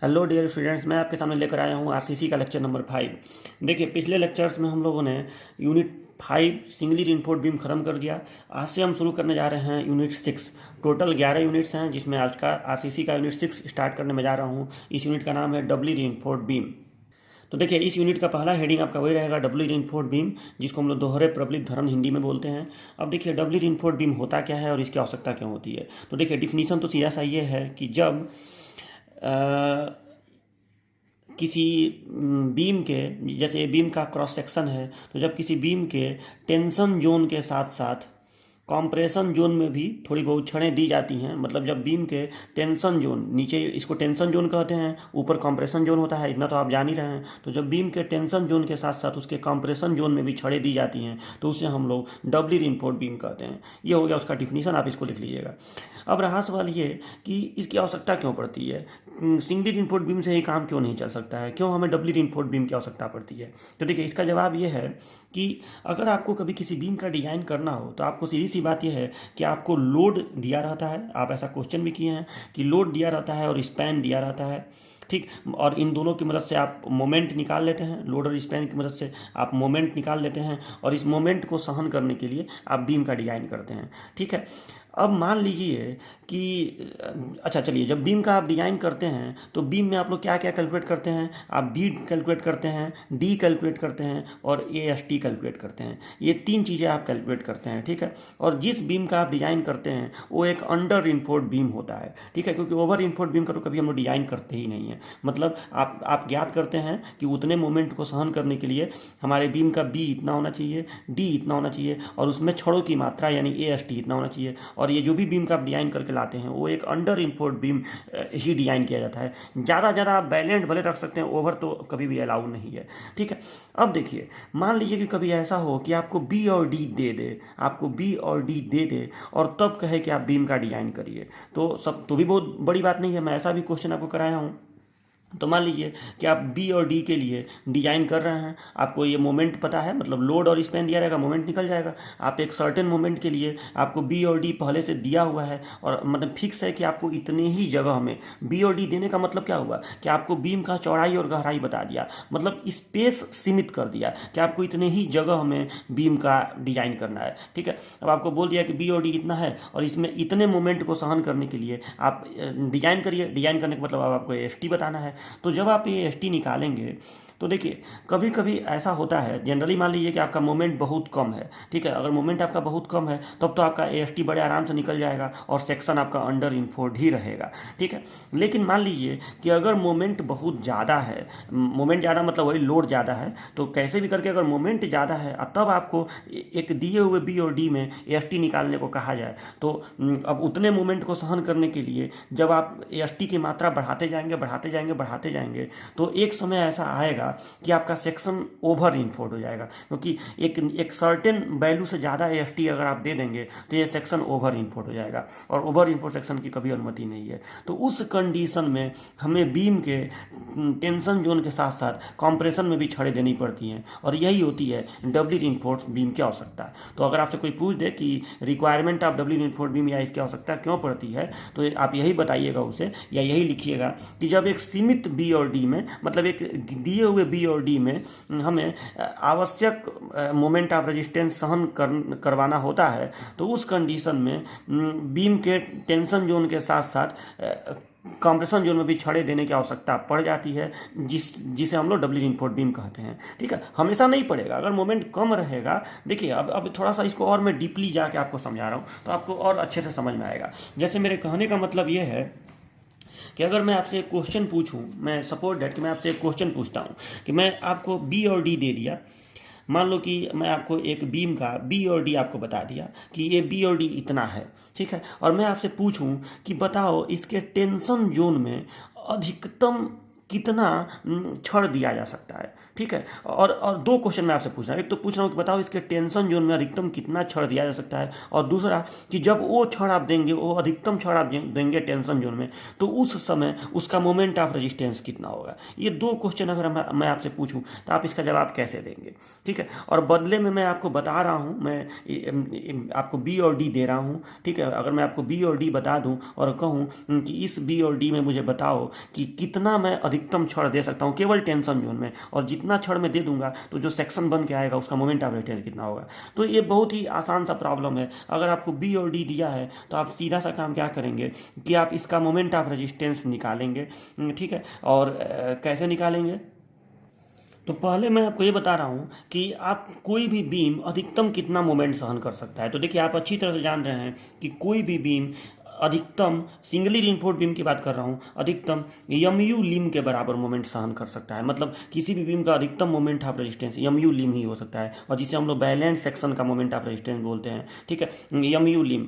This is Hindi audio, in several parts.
हेलो डियर स्टूडेंट्स, मैं आपके सामने लेकर आया हूँ आरसीसी का लेक्चर नंबर 5। देखिए, पिछले लेक्चर्स में हम लोगों ने यूनिट 5 सिंगली रिइंफोर्स्ड बीम ख़त्म कर दिया। आज से हम शुरू करने जा रहे हैं यूनिट 6। टोटल 11 यूनिट्स हैं, जिसमें आज का आरसीसी का यूनिट 6 स्टार्ट करने में जा रहा हूँ। इस यूनिट का नाम है डबली रिइंफोर्स्ड बीम। तो देखिए, इस यूनिट का पहला हेडिंग आपका वही रहेगा, डबली रिइंफोर्स्ड बीम, जिसको हम लोग दोहरे प्रबलित धरण हिंदी में बोलते हैं। अब देखिए, डबली रिइंफोर्स्ड बीम होता क्या है और इसकी आवश्यकता क्यों होती है। तो देखिए, डिफिनीसन तो सीधा सा ये है कि जब किसी बीम के, जैसे ये बीम का क्रॉस सेक्शन है, तो जब किसी बीम के टेंशन जोन के साथ साथ कॉम्प्रेशन जोन में भी थोड़ी बहुत छड़ें दी जाती हैं, मतलब जब बीम के टेंशन जोन, नीचे इसको टेंशन जोन कहते हैं, ऊपर कॉम्प्रेशन जोन होता है, इतना तो आप जान ही रहे हैं। तो जब बीम के टेंशन जोन के साथ साथ उसके कॉम्प्रेशन जोन में भी छड़ें दी जाती हैं, तो उसे हम लोग डबली रिइंफोर्स्ड बीम कहते हैं। ये हो गया उसका डिफिनीसन, आप इसको लिख लीजिएगा। अब रहा सवाल ये कि इसकी आवश्यकता क्यों पड़ती है, सिंगली रिइंफोर्स्ड बीम से ही काम क्यों नहीं चल सकता है, क्यों हमें डबली रिइंफोर्स्ड बीम की आवश्यकता पड़ती है। तो देखिए, इसका जवाब ये है कि अगर आपको कभी किसी बीम का डिज़ाइन करना हो, तो आपको सीधी सी बात यह है कि आपको लोड दिया रहता है। आप ऐसा क्वेश्चन भी किए हैं कि लोड दिया रहता है और स्पैन दिया रहता है, ठीक। और इन दोनों की मदद से आप मोमेंट निकाल लेते हैं, लोड और स्पैन की मदद से आप मोमेंट निकाल लेते हैं, और इस मोमेंट को सहन करने के लिए आप बीम का डिज़ाइन करते हैं, ठीक है। अब मान लीजिए कि अच्छा चलिए, जब बीम का आप डिज़ाइन करते हैं तो बीम में आप लोग क्या क्या कैलकुलेट करते हैं। आप बी कैलकुलेट करते हैं, डी कैलकुलेट करते हैं, और ए एस टी कैलकुलेट करते हैं। ये तीन चीज़ें आप कैलकुलेट करते हैं, ठीक है। और जिस बीम का आप डिज़ाइन करते हैं वो एक अंडर रिइंफोर्स्ड बीम होता है, ठीक है, क्योंकि ओवर रिइंफोर्स्ड बीम का तो कभी हम लोग डिज़ाइन करते ही नहीं है। मतलब आप ज्ञात करते हैं कि उतने मोमेंट को सहन करने के लिए हमारे बीम का बी इतना होना चाहिए, डी इतना होना चाहिए, और उसमें छड़ों की मात्रा यानी ए एस टी इतना होना चाहिए। और ये जो भी बीम का आप डिज़ाइन करके लाते हैं वो एक अंडर रिइंफोर्स्ड बीम ही डिज़ाइन किया जाता है। ज़्यादा आप बैलेंस भले रख सकते हैं, ओवर तो कभी भी अलाउ नहीं है, ठीक है। अब देखिए, मान लीजिए कि कभी ऐसा हो कि आपको बी और डी दे दे, आपको बी और डी दे दे और तब कहे कि आप बीम का डिज़ाइन करिए, तो सब तो भी बहुत बड़ी बात नहीं है। मैं ऐसा भी क्वेश्चन आपको कराया हूँ। तो मान लीजिए कि आप बी और डी के लिए डिज़ाइन कर रहे हैं, आपको ये मोमेंट पता है, मतलब लोड और स्पैन दिया रहेगा, मोमेंट निकल जाएगा। आप एक सर्टेन मोमेंट के लिए आपको बी और डी पहले से दिया हुआ है, और मतलब फिक्स है कि आपको इतने ही जगह में बी और डी देने का मतलब क्या हुआ कि आपको बीम का चौड़ाई और गहराई बता दिया, मतलब स्पेस सीमित कर दिया कि आपको इतने ही जगह में बीम का डिज़ाइन करना है, ठीक है। अब आपको बोल दिया कि बी और डी इतना है और इसमें इतने मोमेंट को सहन करने के लिए आप डिज़ाइन करिए। डिज़ाइन करने का मतलब अब आपको एस टी बताना है। तो जब आप ये एस टी निकालेंगे तो देखिए, कभी कभी ऐसा होता है, जनरली मान लीजिए कि आपका मोमेंट बहुत कम है, ठीक है। अगर मोमेंट आपका बहुत कम है तब तो आपका ए एस टी बड़े आराम से निकल जाएगा और सेक्शन आपका अंडर इन्फोर्ड ही रहेगा, ठीक है। लेकिन मान लीजिए कि अगर मोमेंट बहुत ज़्यादा है, मोमेंट ज़्यादा मतलब वही लोड ज़्यादा है, तो कैसे भी करके अगर मोमेंट ज़्यादा है तब आपको एक दिए हुए बी और डी में ए एस टी निकालने को कहा जाए, तो अब उतने मोमेंट को सहन करने के लिए जब आप ए एस टी की मात्रा बढ़ाते जाएंगे बढ़ाते जाएंगे बढ़ाते जाएंगे, तो एक समय ऐसा आएगा कि आपका सेक्शन ओवर इन्फोर्ड हो जाएगा, क्योंकि एक सर्टेन वैल्यू से ज़्यादा ए एस टी अगर आप दे देंगे तो ये सेक्शन ओवर इन्फोर्ड हो जाएगा, और ओवर इन्फोर्ड सेक्शन की कभी अनुमति नहीं है। तो उस कंडीशन में हमें बीम के टेंशन जोन के साथ साथ कॉम्प्रेशन में भी छड़ें देनी पड़ती हैं, और यही होती है डबली रिइंफोर्स्ड बीम की आवश्यकता। तो अगर आपसे कोई पूछ दे कि requirement of Dabali reinforced beam या इसकी आवश्यकता क्यों पड़ती है, तो आप यही बताइएगा उसे, या यही लिखिएगा कि जब एक सीमित बी और डी में, मतलब एक दिए हुए बी और डी में हमें आवश्यक मोमेंट ऑफ रेजिस्टेंस सहन करवाना होता है, तो उस कंडीशन में बीम के टेंशन जोन के साथ साथ कंप्रेशन जोन में भी छड़ें देने की आवश्यकता पड़ जाती है, जिसे हम लोग डबली रिइंफोर्स्ड बीम कहते हैं, ठीक है। हमेशा नहीं पड़ेगा, अगर मोमेंट कम रहेगा। देखिए, अब थोड़ा सा इसको और मैं डीपली जाके आपको समझा रहा हूँ तो आपको और अच्छे से समझ में आएगा। जैसे मेरे कहने का मतलब ये है कि अगर मैं आपसे एक क्वेश्चन पूछूं, मैं सपोज दैट कि मैं आपसे एक क्वेश्चन पूछता हूं कि मैं आपको बी और डी दे दिया। मान लो कि मैं आपको एक बीम का बी और डी आपको बता दिया कि ये बी और डी इतना है, ठीक है। और मैं आपसे पूछूं कि बताओ इसके टेंशन जोन में अधिकतम कितना छड़ दिया जा सकता है। ठीक है, और दो क्वेश्चन मैं आपसे पूछ रहा हूँ। एक तो पूछ रहा हूँ कि बताओ इसके टेंशन जोन में अधिकतम कितना छड़ दिया जा सकता है, और दूसरा कि जब वो छड़ आप देंगे, वो अधिकतम छड़ आप देंगे टेंशन जोन में, तो उस समय उसका मोमेंट ऑफ रेजिस्टेंस कितना होगा। ये दो क्वेश्चन अगर मैं आपसे पूछूं तो आप इसका जवाब कैसे देंगे। ठीक है, और बदले में मैं आपको बता रहा हूँ, मैं आपको बी और डी दे रहा हूँ। ठीक है, अगर मैं आपको बी और डी बता दूँ और कहूँ कि इस बी और डी में मुझे बताओ कि कितना मैं अधिकतम छड़ दे सकता हूँ केवल टेंशन जोन में, और जितना छड़ मैं दे दूंगा तो जो सेक्शन बन के आएगा उसका मोमेंट ऑफ रेजिस्टेंस कितना होगा। तो ये बहुत ही आसान सा प्रॉब्लम है। अगर आपको बी और डी दिया है तो आप सीधा सा काम क्या करेंगे कि आप इसका मोमेंट ऑफ रेजिस्टेंस निकालेंगे। ठीक है, और कैसे निकालेंगे, तो पहले मैं आपको ये बता रहा हूँ कि आप कोई भी बीम अधिकतम कितना मोमेंट सहन कर सकता है। तो देखिए, आप अच्छी तरह से जान रहे हैं कि कोई भी बीम अधिकतम, सिंगली रिइंफोर्स्ड बीम की बात कर रहा हूँ, अधिकतम यू लिम के बराबर मोमेंट सहन कर सकता है। मतलब किसी भी बीम का अधिकतम मोमेंट ऑफ रेजिस्टेंस यू लिम ही हो सकता है, और जिसे हम लोग बैलेंस सेक्शन का मोमेंट ऑफ रेजिस्टेंस बोलते हैं। ठीक है, यू लिम।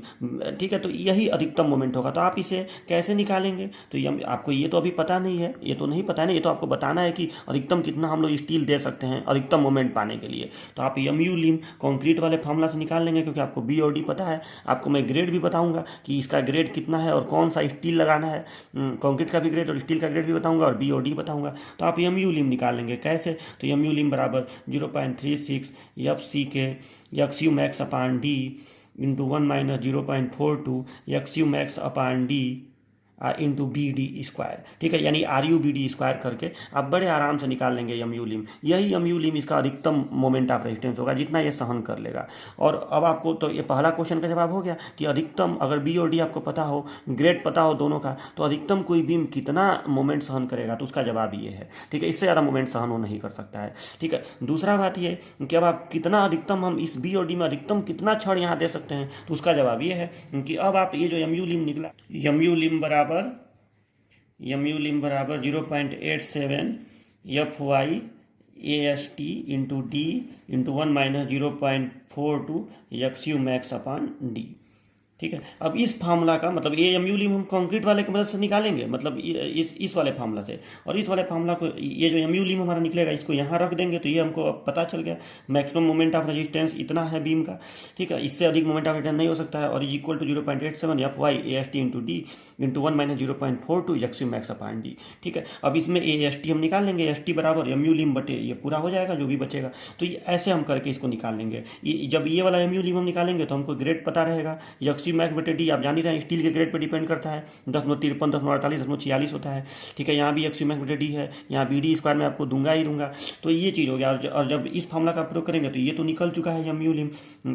ठीक है, तो यही अधिकतम मोमेंट होगा। तो आप इसे कैसे निकालेंगे, तो आपको ये तो अभी पता नहीं है, ये तो नहीं पता है ना, ये तो आपको बताना है कि अधिकतम कितना हम लोग स्टील दे सकते हैं अधिकतम मोमेंट पाने के लिए। तो आप यू लिम कॉन्क्रीट वाले फार्मूला से निकाल लेंगे, क्योंकि आपको बी और डी पता है। आपको मैं ग्रेड भी बताऊंगा कि इसका ग्रेड कितना है और कौन सा स्टील लगाना है। कंक्रीट का भी ग्रेड और स्टील का ग्रेड भी बताऊंगा, और बी और डी बताऊंगा। तो आप यू लिम निकाल लेंगे। कैसे, तो यू लिम बराबर 0.36 F C K X U max upon D into 1 minus 0.42 X U max upon D into B D square. ठीक है, यानी R U B D square करके आप बड़े आराम से निकाल लेंगे यू लिम। यही यू लिम इसका अधिकतम मोमेंट ऑफ रेजिस्टेंस होगा, जितना ये सहन कर लेगा। और अब आपको तो ये पहला क्वेश्चन का जवाब हो गया कि अधिकतम, अगर बी और डी आपको पता हो, ग्रेड पता हो दोनों का, तो अधिकतम कोई बीम कितना मोमेंट सहन करेगा, तो उसका जवाब ये है। ठीक है, इससे ज़्यादा मोमेंट सहन वो नहीं कर सकता है। ठीक है, दूसरा बात ये कि अब आप कितना अधिकतम, हम इस बी और डी में अधिकतम कितना छड़ यहाँ दे सकते हैं, तो उसका जवाब ये है कि अब आप ये जो यू लिम निकला, यू लिम बराबर 0.87 F Y A S T into D into 1 minus 0.42 X U max upon D. ठीक है, अब इस फार्मूला का मतलब ये यू लिम हम कंक्रीट वाले की मदद से निकालेंगे, मतलब इस वाले फार्मूला से, और इस वाले फार्मूला को, ये जो यू लिम हमारा निकलेगा, इसको यहाँ रख देंगे, तो ये हमको अब पता चल गया मैक्सिमम मोमेंट ऑफ रेजिस्टेंस इतना है बीम का। ठीक है, इससे अधिक मोमेंट ऑफ रेजिस्टेंस नहीं हो सकता है, और is equal to 0.87 F Y A S T into D into 1 minus 0.42 X U max upon D. ठीक है, अब इसमें ए एस टी हम निकाल लेंगे, एस टी बराबर यू लिम बटे ये पूरा हो जाएगा जो भी बचेगा। तो ये ऐसे हम करके इसको निकाल लेंगे। जब ये वाला यू लिम हम निकालेंगे तो हमको ग्रेड पता रहेगा, एक्स यू मैक्स बटे डी आप जान ही रहे हैं, स्टील के ग्रेड पर डिपेंड करता है, 10.53 10.48 10.46 होता है। ठीक है, यहाँ भी एक्स यू मैक्स बटे डी है, यहाँ बी डी स्क्वायर में आपको दूंगा ही दूंगा। तो ये चीज़ हो गया, और जब इस फार्मूला का प्रयोग करेंगे तो ये तो निकल चुका है यू लिम,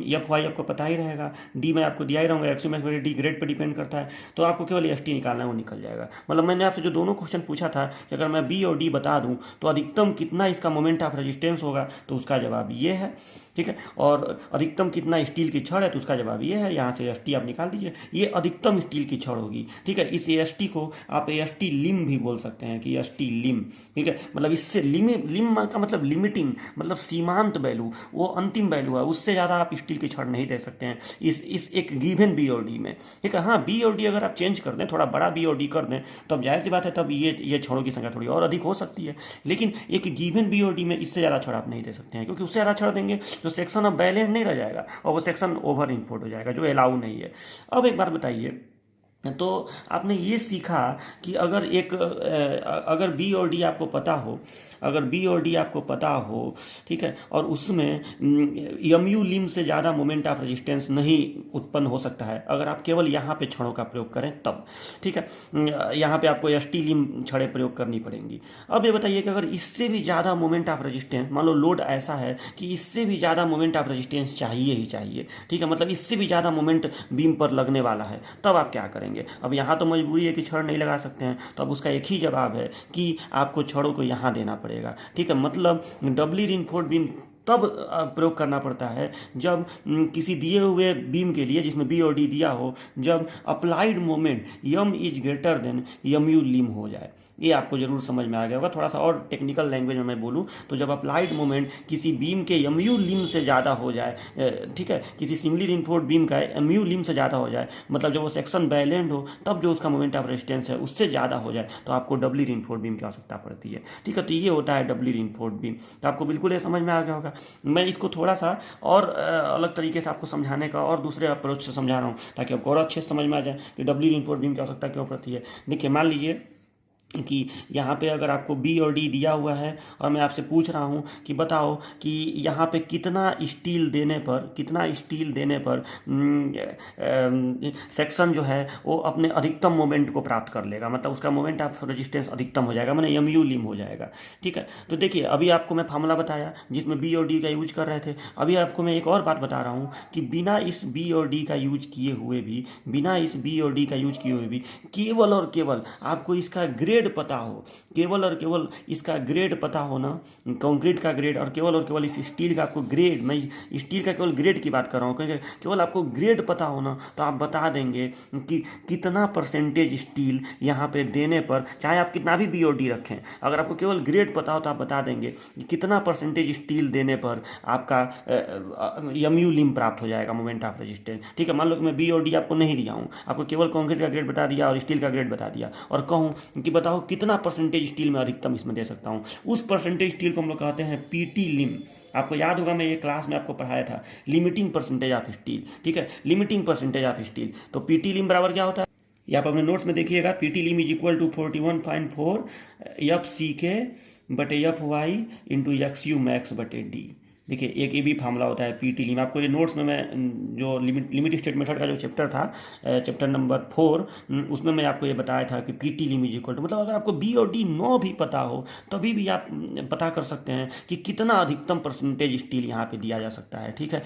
एफ वाई आपको पता ही रहेगा, डी मैं आपको दिया ही रहूँगा, एक्स यू मैक्स बटे डी ग्रेड पर डिपेंड करता है, तो आपको केवल एस टी निकालना है, वो निकल जाएगा। मतलब मैंने आपसे जो दोनों क्वेश्चन पूछा था कि अगर मैं बी और डी बता दूँ तो अधिकतम कितना इसका मोमेंट ऑफ रेजिस्टेंस होगा, तो उसका जवाब ये है। ठीक है, और अधिकतम कितना स्टील की छड़ है, तो उसका जवाब ये है। यहाँ से एस टी आप निकाल दीजिए, ये अधिकतम स्टील की छड़ होगी। ठीक है, इस एस टी को आप एस टी लिम भी बोल सकते हैं कि एस टी लिम। ठीक है, मतलब इससे लिम का मतलब लिमिटिंग, मतलब सीमांत वैल्यू, वो अंतिम वैल्यू है, उससे ज़्यादा आप स्टील की छड़ नहीं दे सकते हैं इस एक गिवन बी और डी में। ठीक है, हाँ, बी और डी अगर आप चेंज कर दें, थोड़ा बड़ा बी और डी कर दें, तो अब जाहिर सी बात है तब ये छड़ों की संख्या थोड़ी और अधिक हो सकती है, लेकिन एक गिवन बी और डी में इससे ज़्यादा छड़ आप नहीं दे सकते हैं, क्योंकि उससे ज़्यादा छड़ देंगे तो सेक्शन अब बैलेंस नहीं रह जाएगा, और वो सेक्शन ओवर इनपुट हो जाएगा, जो अलाउ नहीं है। अब एक बात बताइए, तो आपने ये सीखा कि अगर बी और डी आपको पता हो, अगर बी और डी आपको पता हो, ठीक है, और उसमें यू लिम से ज़्यादा मोमेंट ऑफ रेजिस्टेंस नहीं उत्पन्न हो सकता है अगर आप केवल यहाँ पे छड़ों का प्रयोग करें तब। ठीक है, यहाँ पे आपको एस टी लिम छड़ें प्रयोग करनी पड़ेंगी। अब ये बताइए कि अगर इससे भी ज़्यादा मोमेंट ऑफ रेजिस्टेंस, मान लो लोड ऐसा है कि इससे भी ज़्यादा मोमेंट ऑफ रेजिस्टेंस चाहिए ही चाहिए, ठीक है, मतलब इससे भी ज़्यादा मोमेंट बीम पर लगने वाला है, तब आप क्या करेंगे। अब यहाँ तो मजबूरी है कि छड़ नहीं लगा सकते हैं, तो अब उसका एक ही जवाब है कि आपको छड़ों को यहाँ देना पड़ेगा। ठीक है, मतलब डबली रिइंफोर्स्ड बीम तब प्रयोग करना पड़ता है जब किसी दिए हुए बीम के लिए जिसमें बी और डी दिया हो, जब applied moment M is greater than M u lim हो जाए। ये आपको जरूर समझ में आ गया होगा। थोड़ा सा और टेक्निकल लैंग्वेज में मैं बोलूँ तो जब अप्लाइड मोमेंट किसी बीम के एम यू लिम से ज़्यादा हो जाए, ठीक है, किसी सिंगली रिइंफोर्स्ड बीम का एम यू लिम से ज़्यादा हो जाए, मतलब जब वो सेक्शन बैलेंड हो, तब जो उसका मोमेंट ऑफ रेजिस्टेंस है उससे ज़्यादा हो जाए, तो आपको डबली रिइंफोर्स्ड बीम की आवश्यकता पड़ती है। ठीक है, तो ये होता है डबली रिइंफोर्स्ड बीम। तो आपको बिल्कुल ये समझ में आ गया होगा। मैं इसको थोड़ा सा और अलग तरीके से आपको समझाने का और दूसरे अप्रोच से समझा रहा हूँ ताकि आपको और अच्छे से समझ में आ जाए कि डबली रिइंफोर्स्ड बीम की आवश्यकता क्यों पड़ती है। देखिए, मान लीजिए कि यहाँ पे अगर आपको बी और डी दिया हुआ है और मैं आपसे पूछ रहा हूँ कि बताओ कि यहाँ पे कितना स्टील देने पर सेक्शन जो है वो अपने अधिकतम मोमेंट को प्राप्त कर लेगा, मतलब उसका मोमेंट ऑफ रेजिस्टेंस अधिकतम हो जाएगा, माने एम यू लिम हो जाएगा। ठीक है, तो देखिए अभी आपको मैं फार्मूला बताया जिसमें बी और डी का यूज कर रहे थे। अभी आपको मैं एक और बात बता रहा हूँ कि बिना इस बी और डी का यूज किए हुए भी केवल और केवल आपको इसका ग्रेड पता हो, केवल और केवल इसका ग्रेड पता हो ना, कंक्रीट का ग्रेड, और केवल इस स्टील का आपको ग्रेड, मैं स्टील का केवल ग्रेड की बात कर रहा हूँ, क्योंकि केवल आपको ग्रेड पता हो ना, तो आप बता देंगे कि कितना परसेंटेज स्टील यहाँ पे देने पर, चाहे आप कितना भी बीओडी रखें, अगर आपको केवल ग्रेड पता हो तो आप बता देंगे कि कितना परसेंटेज स्टील देने पर आपका एमयू लिम प्राप्त हो जाएगा, मोमेंट ऑफ रेजिस्टेंस। ठीक है, मान लो कि मैं बीओडी आपको नहीं दिया हूँ, आपको केवल कंक्रीट का ग्रेड बता दिया और स्टील का ग्रेड बता दिया, और कहूँ कि बताओ कितना परसेंटेज स्टील में अधिकतम इसमें दे सकता हूँ। उस परसेंटेज स्टील को हम लोग कहते हैं पीटी लिम। आपको याद होगा मैं ये क्लास में आपको पढ़ाया था, लिमिटिंग परसेंटेज ऑफ स्टील। ठीक है, लिमिटिंग परसेंटेज ऑफ स्टील। तो पीटी लिम बराबर क्या होता है, ये आप अपने नोट्स में देखिएगा, PT lim is equal to 41.4 F C के बटे F Y into X U max बटे डी। देखिए एक ये भी फार्मूला होता है पीटी लिम। आपको ये नोट्स में मैं जो लिमिट स्टेट मेथड का जो चैप्टर था, चैप्टर नंबर 4, उसमें मैं आपको ये बताया था कि PT lim is equal to, मतलब अगर आपको बी और डी नो भी पता हो तभी भी आप पता कर सकते हैं कि कितना अधिकतम परसेंटेज स्टील यहाँ पे दिया जा सकता है। ठीक है,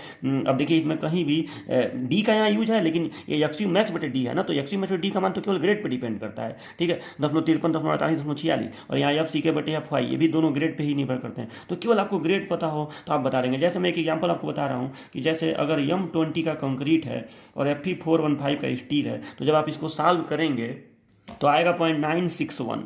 अब देखिए इसमें कहीं भी डी का यहाँ यूज है, लेकिन ये एक्स यू मैक्स बटे डी है ना, तो एक्स यू मैक्स बटे डी का मान तो केवल ग्रेड पर डिपेंड करता है। ठीक है, 0.53, 0.48, और यहाँ एफ सी के बटे एफ वाई, ये भी दोनों ग्रेड पर ही निर्भर करते हैं। तो केवल आपको ग्रेड पता हो तो आप बता देंगे। जैसे मैं एक एग्जांपल आपको बता रहा हूँ कि जैसे अगर M20 का कंक्रीट है और Fe415 का स्टील है, तो जब आप इसको सॉल्व करेंगे तो आएगा 0.961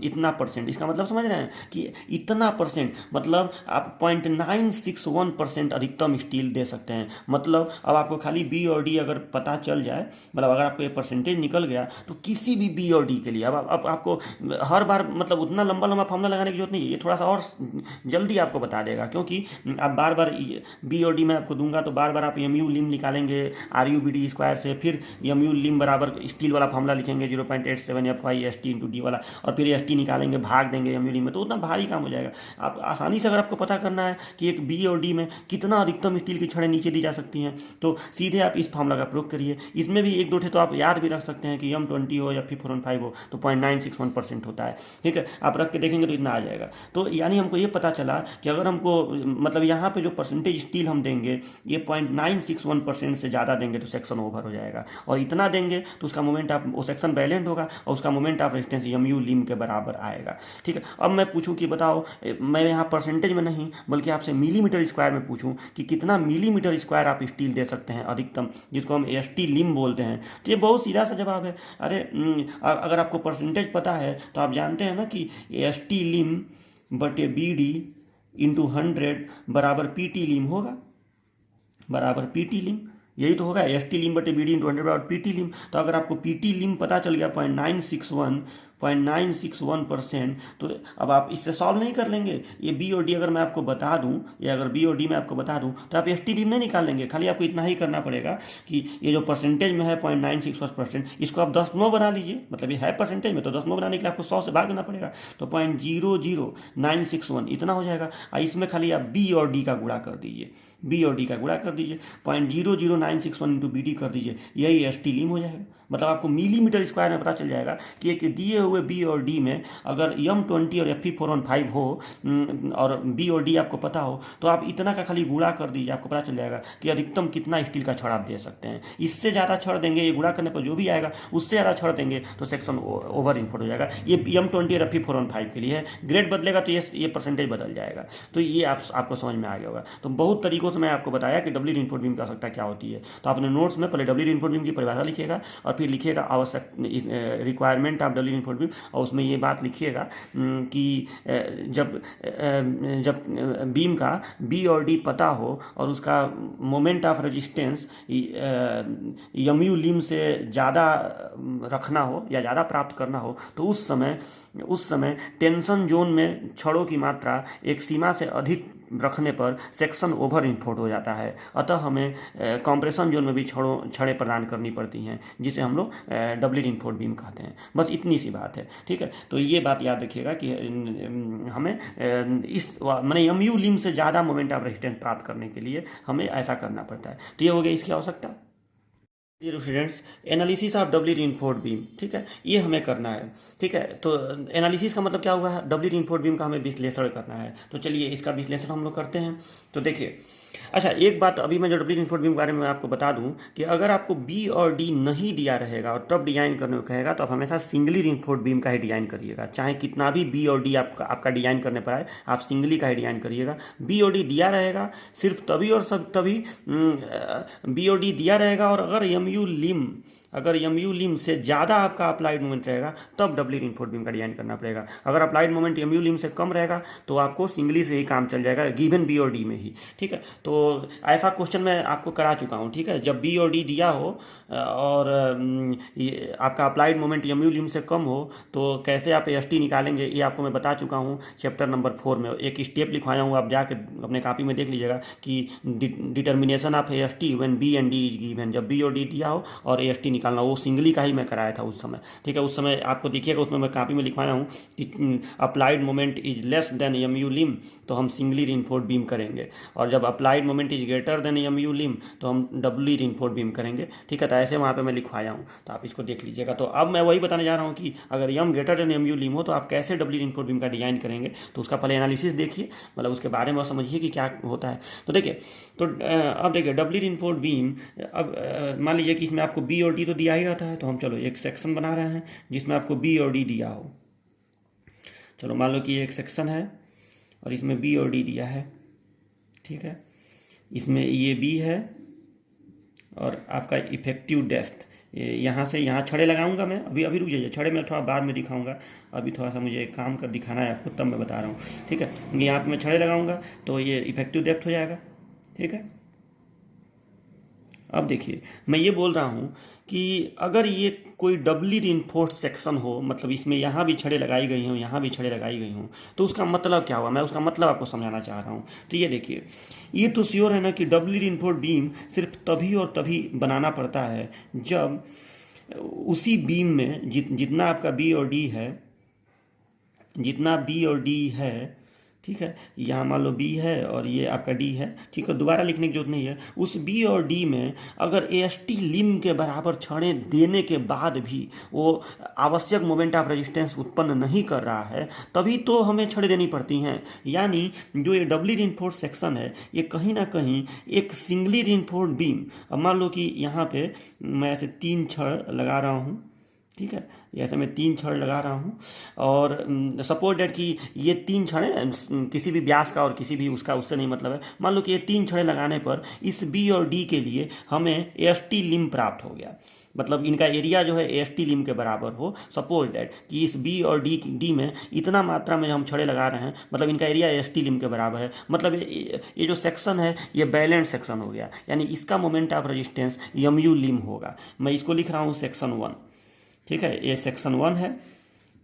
इतना परसेंट। इसका मतलब समझ रहे हैं कि इतना परसेंट, मतलब आप 0.961% अधिकतम स्टील दे सकते हैं। मतलब अब आपको खाली बी और डी अगर पता चल जाए, मतलब अगर आपको ये परसेंटेज निकल गया, तो किसी भी बी और डी के लिए अब आपको हर बार मतलब उतना लंबा लंबा फार्मूला लगाने की जरूरत नहीं है। ये थोड़ा सा और जल्दी आपको बता देगा, क्योंकि आप बार बार बी और डी में आपको दूंगा तो बार बार आप एम यू लिम निकालेंगे RU/BD स्क्वायर से, फिर एम यू लिम बराबर स्टील वाला फार्मूला लिखेंगे 0.87 FY/ST इंटू डी वाला, और फिर एस टी निकालेंगे, भाग देंगे एम यू लिम में, तो उतना भारी काम हो जाएगा। आप आसानी से अगर आपको पता करना है कि एक बी और डी में कितना अधिकतम स्टील की छड़ें नीचे दी जा सकती हैं, तो सीधे आप इस फार्मूला का प्रयोग करिए। इसमें भी एक दो थे तो आप याद भी रख सकते हैं कि M20 हो या Fe415 हो तो 0.961% होता है। ठीक है, आप रख के देखेंगे तो इतना आ जाएगा। तो यानी हमको ये पता चला कि अगर हमको मतलब यहाँ पे जो परसेंटेज स्टील हम देंगे ये 0.961% से ज़्यादा देंगे तो सेक्शन ओवर हो जाएगा, और इतना देंगे तो उसका मोमेंट ऑफ, वो सेक्शन बैलेंड होगा और उसका मोमेंट ऑफ रेजिस्टेंस एमयू लिम के बराबर आएगा। ठीक है, अब मैं पूछूं कि बताओ, मैं यहाँ परसेंटेज में नहीं बल्कि आपसे मिलीमीटर स्क्वायर में पूछूं कि कितना मिलीमीटर स्क्वायर आप स्टील दे सकते हैं अधिकतम, जिसको हम एसटी लिम बोलते हैं, तो ये बहुत सीधा सा जवाब है। अरे अगर आपको परसेंटेज पता है तो आप जानते हैं ना कि एसटी लिम बटे BD इंटू 100 बराबर पीटी लिम होगा, बराबर पीटी लिम, यही तो होगा। एस टी लिम बटे BD इंटू 100 बराबर पीटी लिम। तो अगर आपको पीटी लिम पता चल गया 0.961%, तो अब आप इससे सॉल्व नहीं कर लेंगे। ये बी और डी अगर मैं आपको बता दूं, या अगर बी और डी मैं आपको बता दूं, तो आप एस टी लिम नहीं निकाल लेंगे। खाली आपको इतना ही करना पड़ेगा कि ये जो परसेंटेज में है 0.961%, इसको आप 10 बना लीजिए, मतलब ये है परसेंटेज में तो 10 बनाने के लिए आपको 100 से भाग देना पड़ेगा, तो 0.00961 इतना हो जाएगा। इसमें खाली आप बी और डी का गुणा कर दीजिए, 0.00961 इंटू BD कर दीजिए, यही एस टी लिम हो जाएगा। मतलब आपको मिलीमीटर स्क्वायर में पता चल जाएगा कि एक दिए हुए बी और डी में अगर M20 और Fe415 हो और बी और डी आपको पता हो, तो आप इतना का खाली गुणा कर दीजिए, आपको पता चल जाएगा कि अधिकतम कितना स्टील का छड़ आप दे सकते हैं। इससे ज़्यादा छड़ देंगे, ये गुणा करने पर जो भी आएगा उससे ज़्यादा छड़ देंगे तो सेक्शन ओवर इनपुट हो जाएगा। ये M20 और Fe415 के लिए है। ग्रेड बदलेगा तो ये परसेंटेज बदल जाएगा। तो ये आपको समझ में आ गया होगा। तो बहुत तरीकों से मैं आपको बताया कि डब्ल्यू इनपुट बीम की आवश्यकता क्या होती है। तो आपने नोट्स में पहले डब्ल्यू इनपुट बीम की परिभाषा लिखिएगा और फिर लिखिएगा आवश्यक requirement of W input beam, और उसमें ये बात लिखिएगा कि जब बीम का बी और डी पता हो और उसका मोमेंट ऑफ रेजिस्टेंस यम्यू लिम से ज़्यादा रखना हो या ज़्यादा प्राप्त करना हो, तो उस समय टेंशन जोन में छड़ों की मात्रा एक सीमा से अधिक रखने पर सेक्शन ओवर इनपुट हो जाता है। अतः हमें कंप्रेशन जोन में भी छड़ें प्रदान करनी पड़ती हैं, जिसे हम लोग डब्ल्यू इनपुट बीम कहते हैं। बस इतनी सी बात है, ठीक है। तो ये बात याद रखिएगा कि हमें मैंने यम्यू लिम से ज़्यादा मोमेंट ऑफ रेजिस्टेंस प्राप्त करने के लिए हमें ऐसा करना पड़ता है। तो ये हो गया इसकी आवश्यकता। ये students, analysis of W input beam, ठीक है, ये हमें करना है, ठीक है। तो एनालिसिस का मतलब क्या हुआ है, डब्ल्यू इनपुट बीम का हमें विश्लेषण करना है। तो चलिए इसका विश्लेषण हम लोग करते हैं। तो देखिए, अच्छा एक बात अभी मैं जो डब्ल्यू इनपुट बीम के बारे में आपको बता दूं कि अगर आपको बी और डी नहीं दिया रहेगा और तब डिजाइन करने को कहेगा, तो आप हमेशा सिंगली इनपुट बीम का ही डिजाइन करिएगा। चाहे कितना भी बी और डी आपका डिजाइन करने पर आए, आप सिंगली का ही डिजाइन करिएगा। बी और डी दिया रहेगा सिर्फ तभी और सब तभी बी और डी दिया रहेगा, और अगर यम्यू लिम से ज़्यादा आपका अप्लाइड मोमेंट रहेगा तब डब्ल्यू इनपुट बीम का डिजाइन करना पड़ेगा। अगर अप्लाइड मोमेंट यम्यू लिम से कम रहेगा तो आपको सिंगली से ही काम चल जाएगा, गिवन बी और डी में ही, ठीक है। तो ऐसा क्वेश्चन मैं आपको करा चुका हूँ, ठीक है। जब बी और डी दिया हो और आपका अप्लाइड मोमेंट यम्यू लिम से कम हो तो कैसे आप AST निकालेंगे, ये आपको मैं बता चुका हूँ चैप्टर नंबर 4 में। एक स्टेप लिखवाया हूँ, आप जाके अपने कॉपी में देख लीजिएगा कि determination of AST when B and D is given. जब बी और डी दिया हो और AST निकालना, वो सिंगली का ही मैं कराया था उस समय, ठीक है। उस समय आपको देखिएगा, उसमें मैं कॉपी में लिखवाया हूँ कि applied moment is less than M u lim तो हम सिंगली इनपुट बीम करेंगे, और जब applied moment is greater than M u lim तो हम डब्ल्यू इनपुट बीम करेंगे, ठीक है। तो ऐसे वहाँ पे मैं लिखवाया हूँ, तो आप इसको देख लीजिएगा। तो अब मैं वही बताने जा रहा हूँ कि अगर यम ग्रेटर देन यम्यू लिम हो तो आप कैसे डब्ल्यू इनपुट बीम का डिजाइन करेंगे। तो उसका पहले एनालिसिस देखिए, मतलब उसके बारे में समझिए कि क्या होता है। तो देखिए, तो अब देखिए डब्ल्यू इनपुट बीम, अब मान लीजिए कि इसमें आपको बी और डी तो दिया ही रहता है, तो हम चलो एक सेक्शन बना रहे हैं जिसमें आपको बी और डी दिया हो। चलो मान लो कि एक सेक्शन है और इसमें बी और डी दिया है, ठीक है। इसमें ये बी है और आपका इफेक्टिव डेप्थ, यहाँ से यहाँ छड़े लगाऊंगा मैं। अभी रुक जाइए, छड़े मैं थोड़ा बाद में दिखाऊंगा, अभी थोड़ा सा मुझे काम कर दिखाना है आपको, तब मैं बता रहा हूँ, ठीक है। यहाँ पे मैं छड़े लगाऊंगा तो ये इफेक्टिव डेप्थ हो जाएगा, ठीक है। अब देखिए, मैं ये बोल रहा हूँ कि अगर ये कोई डबली रिइंफोर्स्ड सेक्शन हो, मतलब इसमें यहाँ भी छड़ें लगाई गई हों, यहाँ भी छड़ें लगाई गई हों, तो उसका मतलब क्या हुआ, मैं उसका मतलब आपको समझाना चाह रहा हूँ। तो ये देखिए, ये तो श्योर है ना कि डबली रिइंफोर्स्ड बीम सिर्फ तभी और तभी बनाना पड़ता है जब उसी बीम में जितना आपका बी और डी है, जितना बी और डी है, ठीक है। यहाँ मान लो बी है और ये आपका डी है, ठीक है। दोबारा लिखने की जरूरत नहीं है। उस बी और डी में अगर AST लिम के बराबर छड़ें देने के बाद भी वो आवश्यक मोमेंट ऑफ रेजिस्टेंस उत्पन्न नहीं कर रहा है, तभी तो हमें छड़ें देनी पड़ती हैं। यानी जो ये डबली रिइंफोर्स्ड सेक्शन है, ये कहीं ना कहीं एक सिंगली रिइंफोर्स्ड बीम, अब मान लो कि यहाँ पे मैं ऐसे 3 छड़ लगा रहा हूँ, ठीक है। ऐसे मैं 3 छड़ लगा रहा हूँ और सपोज डेट कि ये 3 छड़ें किसी भी व्यास का और किसी भी उससे नहीं मतलब है। मान लो कि ये 3 छड़ें लगाने पर इस बी और डी के लिए हमें AST लिम प्राप्त हो गया, मतलब इनका एरिया जो है AST लिम के बराबर हो। सपोज डेट कि इस बी और डी में इतना मात्रा में हम छड़ें लगा रहे हैं, मतलब इनका एरिया AST लिम के बराबर है। मतलब ये जो सेक्शन है ये बैलेंस सेक्शन हो गया, यानी इसका मोमेंट ऑफ रेजिस्टेंस यम्यू लिम होगा। मैं इसको लिख रहा हूँ सेक्शन 1, ठीक है। ये सेक्शन 1 है,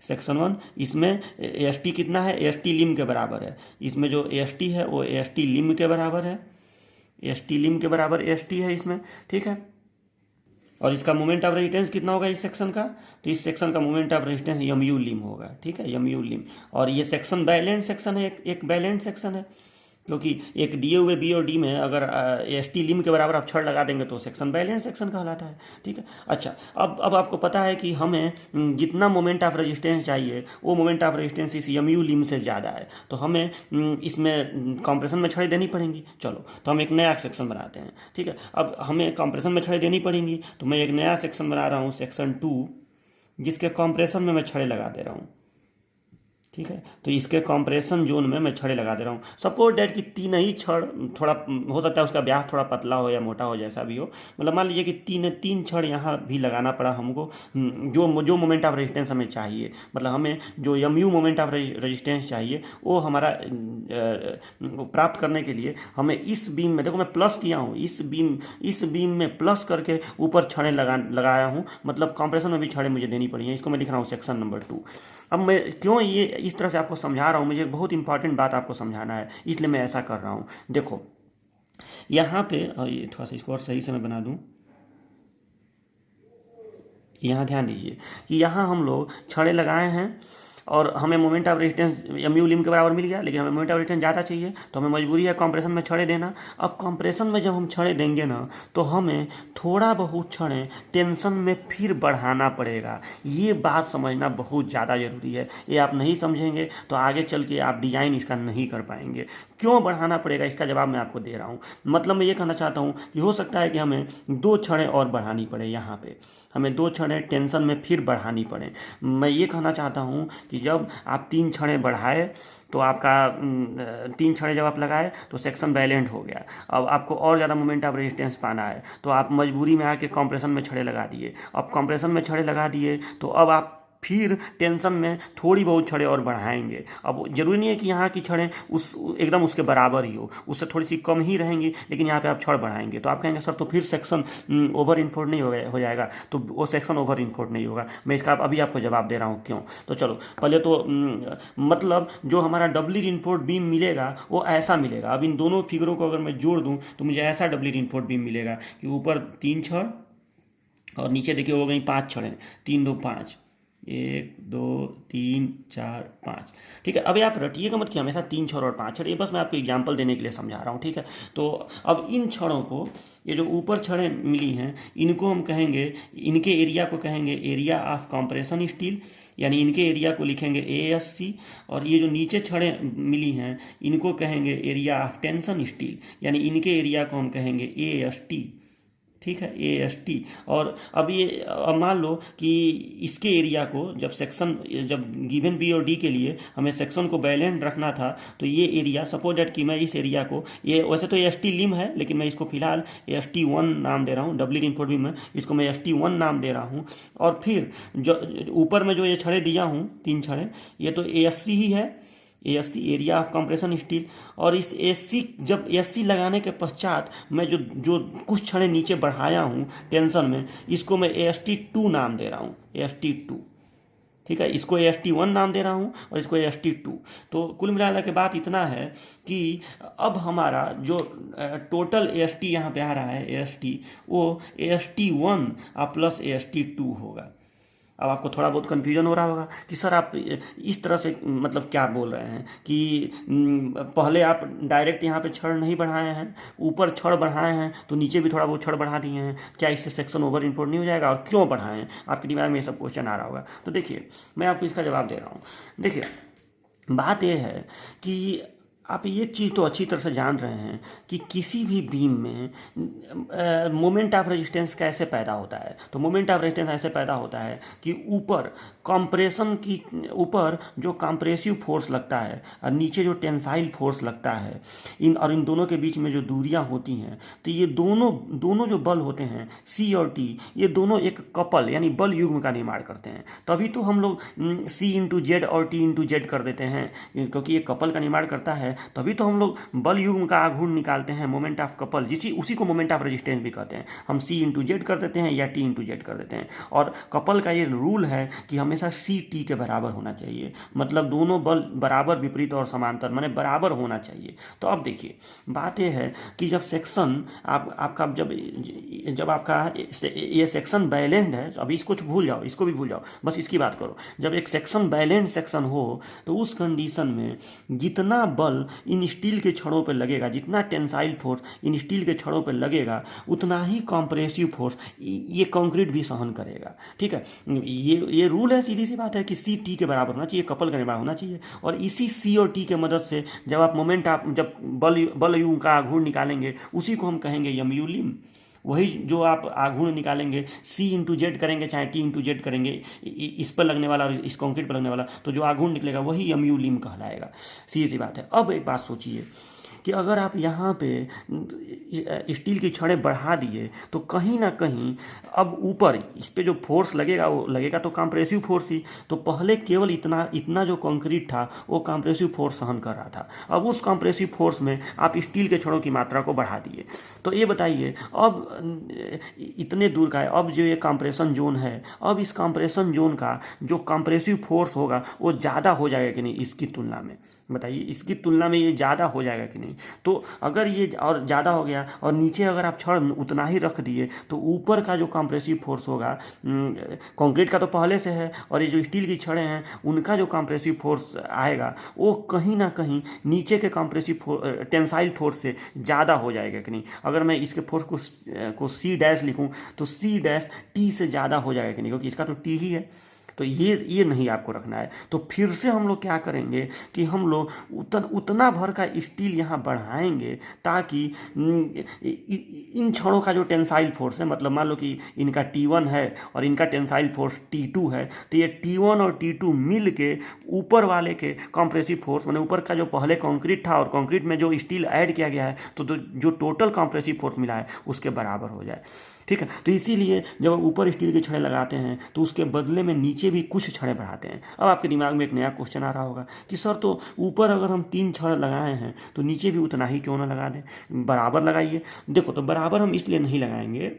सेक्शन 1। इसमें AST कितना है, AST लिम के बराबर है। इसमें जो AST है वो AST लिम के बराबर है, AST लिम के बराबर AST है इसमें, ठीक है। और इसका मोमेंट ऑफ रेजिस्टेंस कितना होगा इस सेक्शन का, तो इस सेक्शन का मोमेंट ऑफ रेजिस्टेंस यम्यू लिम होगा, ठीक है, यम्यू लिम। और ये सेक्शन बैलेंस सेक्शन है, एक बैलेंस सेक्शन है, क्योंकि एक दिए हुए बी और डी में अगर एस टी लिम के बराबर आप छड़ लगा देंगे तो सेक्शन बैलेंस सेक्शन कहलाता है। ठीक है। अच्छा, अब आपको पता है कि हमें जितना मोमेंट ऑफ रेजिस्टेंस चाहिए वो मोमेंट ऑफ रेजिस्टेंस इस एम यू लिम से ज़्यादा है, तो हमें इसमें कंप्रेशन में छड़ें देनी पड़ेंगी। चलो, तो हम एक नया सेक्शन बनाते हैं। ठीक है। अब हमें कंप्रेशन में छड़ें देनी पड़ेंगी, तो मैं एक नया सेक्शन बना रहा हूँ, सेक्शन 2, जिसके कंप्रेशन में मैं छड़ें लगा दे रहा हूँ। ठीक है। तो इसके कंप्रेशन जोन में मैं छड़ें लगा दे रहा हूँ। सपोज डैट कि तीन ही छड़, थोड़ा हो सकता है उसका व्यास थोड़ा पतला हो या मोटा हो, जैसा भी हो, मतलब मान लीजिए कि तीन छड़ यहाँ भी लगाना पड़ा हमको। जो मोमेंट ऑफ रेजिस्टेंस हमें चाहिए, मतलब हमें जो M U moment of resistance चाहिए वो हमारा प्राप्त करने के लिए हमें इस बीम में, देखो मैं प्लस किया हूँ, इस बीम में प्लस करके ऊपर छड़ें लगाया हूँ, मतलब कंप्रेशन में भी छड़ें मुझे देनी पड़ी हैं। इसको मैं लिख रहा हूँ सेक्शन नंबर 2। अब मैं क्यों ये इस तरह से आपको समझा रहा हूँ, मुझे बहुत इंपॉर्टेंट बात आपको समझाना है, इसलिए मैं ऐसा कर रहा हूँ। देखो यहाँ पे ये थोड़ा सा इसको और सही से मैं बना दूँ। यहाँ ध्यान दीजिए कि यहाँ हम लोग छड़ें लगाए हैं और हमें moment of resistance M u lim के बराबर मिल गया, लेकिन हमें मोमेंट ऑफ रेजिस्टेंस ज़्यादा चाहिए, तो हमें मजबूरी है कंप्रेशन में छड़ें देना। अब कंप्रेशन में जब हम छड़ें देंगे ना, तो हमें थोड़ा बहुत छड़ें टेंशन में फिर बढ़ाना पड़ेगा। ये बात समझना बहुत ज़्यादा ज़रूरी है। ये आप नहीं समझेंगे तो आगे चल के आप डिज़ाइन इसका नहीं कर पाएंगे। क्यों बढ़ाना पड़ेगा, इसका जवाब मैं आपको दे रहा हूँ। मतलब मैं ये कहना चाहता हूँ कि हो सकता है कि हमें 2 छड़ें और बढ़ानी पड़े, यहाँ पे हमें 2 छड़ें टेंशन में फिर बढ़ानी पड़े। मैं ये कहना चाहता हूँ कि जब आप 3 छड़ें बढ़ाए तो आपका 3 छड़ें जब आप लगाए तो सेक्शन बैलेंस हो गया। अब आपको और ज़्यादा मोमेंट ऑफ रेजिस्टेंस पाना है, तो आप मजबूरी में आके कंप्रेशन में छड़ें लगा दिए। अब कंप्रेशन में छड़ें लगा दिए तो अब आप फिर टेंशन में थोड़ी बहुत छड़ें और बढ़ाएंगे। अब जरूरी नहीं है कि यहाँ की छड़ें एकदम उसके बराबर ही हो, उससे थोड़ी सी कम ही रहेंगी, लेकिन यहाँ पे आप छड़ बढ़ाएंगे तो आप कहेंगे सर तो फिर सेक्शन ओवर इन्फोर्ड नहीं हो जाएगा, तो वो सेक्शन ओवर इन्फोर्ड नहीं होगा। मैं इसका अभी आपको जवाब दे रहा हूँ क्यों। तो चलो पहले तो मतलब जो हमारा डबली रिइंफोर्स्ड बीम मिलेगा वो ऐसा मिलेगा। अब इन दोनों फिगरों को अगर मैं जोड़ दूँ तो मुझे ऐसा डबली रिइंफोर्स्ड बीम मिलेगा कि ऊपर 3 छड़ और नीचे देखिए हो गई 5 छड़ें, 3 2 5, 1 2 3 4 5। ठीक है। अभी आप रटिएगा मत कि हमेशा 3 छड़ और 5 छड़, ये बस मैं आपको एग्जांपल देने के लिए समझा रहा हूँ। ठीक है। तो अब इन छड़ों को, ये जो ऊपर छड़ें मिली हैं, इनको हम कहेंगे, इनके एरिया को कहेंगे एरिया ऑफ कंप्रेशन स्टील, यानी इनके एरिया को लिखेंगे ASC। और ये जो नीचे छड़ें मिली हैं इनको कहेंगे एरिया ऑफ टेंशन स्टील, यानी इनके एरिया को हम कहेंगे AST। ठीक है, AST। और अब मान लो कि इसके एरिया को जब गिवन बी और डी के लिए हमें सेक्शन को बैलेंस रखना था, तो ये एरिया, सपोज दैट कि मैं इस एरिया को, ये वैसे तो AST लिम है लेकिन मैं इसको फिलहाल AST1 नाम दे रहा हूँ, डबली रिइंफोर्स्ड बीम में इसको मैं AST1 नाम दे रहा हूँ। और फिर जो ऊपर में जो ये छड़ें दिया हूँ 3 छड़ें, ये तो ASC ही है, ASC area of compression steel. और इस ASC, जब ASC लगाने के पश्चात मैं जो कुछ छड़ें नीचे बढ़ाया हूँ टेंशन में, इसको मैं AST2 नाम दे रहा हूँ, AST2। ठीक है। इसको AST1 नाम दे रहा हूँ और इसको AST2। तो कुल मिलाने के बात इतना है कि अब हमारा जो टोटल AST यहाँ पे आ रहा है AST, वो AST1 प्लस AST2 होगा। अब आपको थोड़ा बहुत कन्फ्यूजन हो रहा होगा कि सर आप इस तरह से मतलब क्या बोल रहे हैं कि पहले आप डायरेक्ट यहाँ पे छड़ नहीं बढ़ाए हैं, ऊपर छड़ बढ़ाए हैं तो नीचे भी थोड़ा बहुत छड़ बढ़ा दिए हैं, क्या इससे सेक्शन ओवर इन्फोर्स्ड नहीं हो जाएगा, और क्यों बढ़ाए हैं, आपके दिमाग में ये सब क्वेश्चन आ रहा होगा। तो देखिए मैं आपको इसका जवाब दे रहा हूँ। देखिए बात यह है कि आप ये चीज़ तो अच्छी तरह से जान रहे हैं कि किसी भी बीम में मोमेंट ऑफ रेजिस्टेंस कैसे पैदा होता है। तो मोमेंट ऑफ रेजिस्टेंस ऐसे पैदा होता है कि ऊपर कंप्रेशन की, ऊपर जो कंप्रेसिव फोर्स लगता है और नीचे जो टेंसाइल फोर्स लगता है, इन दोनों के बीच में जो दूरियां होती हैं, तो ये दोनों जो बल होते हैं C और T, ये दोनों एक कपल यानी बल युग्म का निर्माण करते हैं। तभी तो हम लोग C इंटू जेड और T इंटू जेड कर देते हैं, क्योंकि ये कपल का निर्माण करता है। तभी तो हम लोग बल युग्म का आघूर्ण निकालते हैं, मोमेंट ऑफ कपल, उसी को मोमेंट ऑफ रेजिस्टेंस भी कहते हैं। हम C इंटू जेड कर देते हैं या T इंटू जेड कर देते हैं। और कपल का ये रूल है कि हमेशा C T के बराबर होना चाहिए, मतलब दोनों बल बराबर, विपरीत और समांतर, माने बराबर होना चाहिए। तो अब देखिए बात यह है कि जब सेक्शन आपका जब आपका ये सेक्शन बैलेंस्ड है, अभी इसको भूल जाओ, इसको भी भूल जाओ, बस इसकी बात करो। जब एक सेक्शन बैलेंस्ड सेक्शन हो तो उस कंडीशन में जितना बल बल इन स्टील के छड़ों पर लगेगा, जितना टेंसाइल फोर्स इन स्टील के छड़ों पर लगेगा उतना ही कॉम्प्रेसिव फोर्स ये कंक्रीट भी सहन करेगा। ठीक है, ये रूल है, सीधी सी बात है कि सी टी के बराबर होना चाहिए, कपल के बराबर होना चाहिए। और इसी सी और टी के मदद से जब आप मोमेंट आप जब बल यू का आघूर्ण निकालेंगे उसी को हम कहेंगे यमयू लिम। वही जो आप आघूर्ण निकालेंगे सी इंटू जेड करेंगे चाहे टी इंटू जेड करेंगे इस पर लगने वाला और इस कंक्रीट पर लगने वाला, तो जो आघूर्ण निकलेगा वही यमयू लिम कहलाएगा। सीधी सी बात है। अब एक बात सोचिए कि अगर आप यहाँ पे स्टील की छड़ें बढ़ा दिए तो कहीं ना कहीं अब ऊपर इस पे जो फोर्स लगेगा वो लगेगा तो कंप्रेसिव फोर्स ही। तो पहले केवल इतना इतना जो कंक्रीट था वो कंप्रेसिव फोर्स सहन कर रहा था, अब उस कंप्रेसिव फोर्स में आप स्टील के छड़ों की मात्रा को बढ़ा दिए। तो ये बताइए अब इतने दूर का है, अब जो ये कंप्रेशन जोन है, अब इस कंप्रेशन जोन का जो कंप्रेसिव फोर्स होगा वो ज़्यादा हो जाएगा कि नहीं इसकी तुलना में? बताइए, इसकी तुलना में ये ज़्यादा हो जाएगा कि नहीं? तो अगर ये और ज़्यादा हो गया और नीचे अगर आप छड़ उतना ही रख दिए तो ऊपर का जो कंप्रेसिव फोर्स होगा कंक्रीट का तो पहले से है, और ये जो स्टील की छड़ें हैं उनका जो कंप्रेसिव फोर्स आएगा वो कहीं ना कहीं नीचे के कंप्रेसिव टेंसाइल फोर्स से ज़्यादा हो जाएगा कि नहीं? अगर मैं इसके फोर्स को सी डैश लिखूँ तो सी डैश टी से ज़्यादा हो जाएगा कि नहीं, क्योंकि इसका तो टी ही है। तो ये नहीं आपको रखना है। तो फिर से हम लोग क्या करेंगे कि हम लोग उतना भर का स्टील यहाँ बढ़ाएंगे ताकि इन छड़ों का जो टेंसाइल फोर्स है, मतलब मान लो कि इनका T1 है और इनका टेंसाइल फोर्स T2 है, तो ये T1 और T2 मिल के ऊपर वाले के कंप्रेसिव फोर्स मैंने ऊपर का जो पहले कंक्रीट था और कंक्रीट में जो स्टील ऐड किया गया है तो जो टोटल कंप्रेसिव फोर्स मिला है उसके बराबर हो जाए। ठीक है, तो इसीलिए जब आप ऊपर स्टील के छड़ें लगाते हैं तो उसके बदले में नीचे भी कुछ छड़ें बढ़ाते हैं। अब आपके दिमाग में एक नया क्वेश्चन आ रहा होगा कि सर तो ऊपर अगर हम 3 छड़ लगाए हैं तो नीचे भी उतना ही क्यों ना लगा दें, बराबर लगाइए। देखो, तो बराबर हम इसलिए नहीं लगाएंगे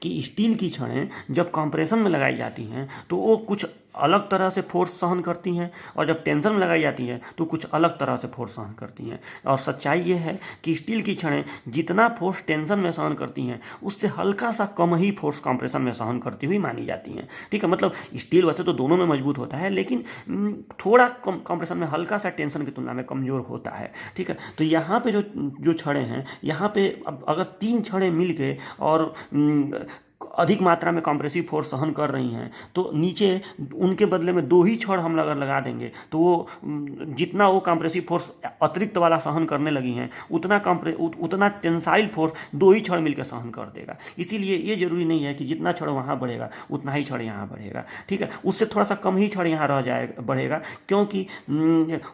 कि स्टील की छड़ें जब कंप्रेशन में लगाई जाती हैं तो वो कुछ अलग तरह से फोर्स सहन करती हैं, और जब टेंशन में लगाई जाती हैं तो कुछ अलग तरह से फोर्स सहन करती हैं। और सच्चाई ये है कि स्टील की छड़ें जितना फोर्स टेंशन में सहन करती हैं उससे हल्का सा कम ही फोर्स कंप्रेशन में सहन करती हुई मानी जाती हैं। ठीक है, मतलब स्टील वैसे तो दोनों में मजबूत होता है लेकिन थोड़ा कंप्रेशन में हल्का सा टेंशन की तुलना में कमज़ोर होता है। ठीक है, तो यहाँ पे जो छड़ें हैं, यहाँ पे अगर 3 छड़ें मिल के और अधिक मात्रा में कंप्रेसिव फोर्स सहन कर रही हैं तो नीचे उनके बदले में 2 ही छड़ हम अगर लगा देंगे तो वो जितना वो कंप्रेसिव फोर्स अतिरिक्त वाला सहन करने लगी हैं उतना टेंसाइल फोर्स 2 ही छड़ मिलकर सहन कर देगा। इसीलिए ये जरूरी नहीं है कि जितना छड़ वहाँ बढ़ेगा उतना ही छड़ यहाँ बढ़ेगा। ठीक है, उससे थोड़ा सा कम ही छड़ यहाँ बढ़ेगा, क्योंकि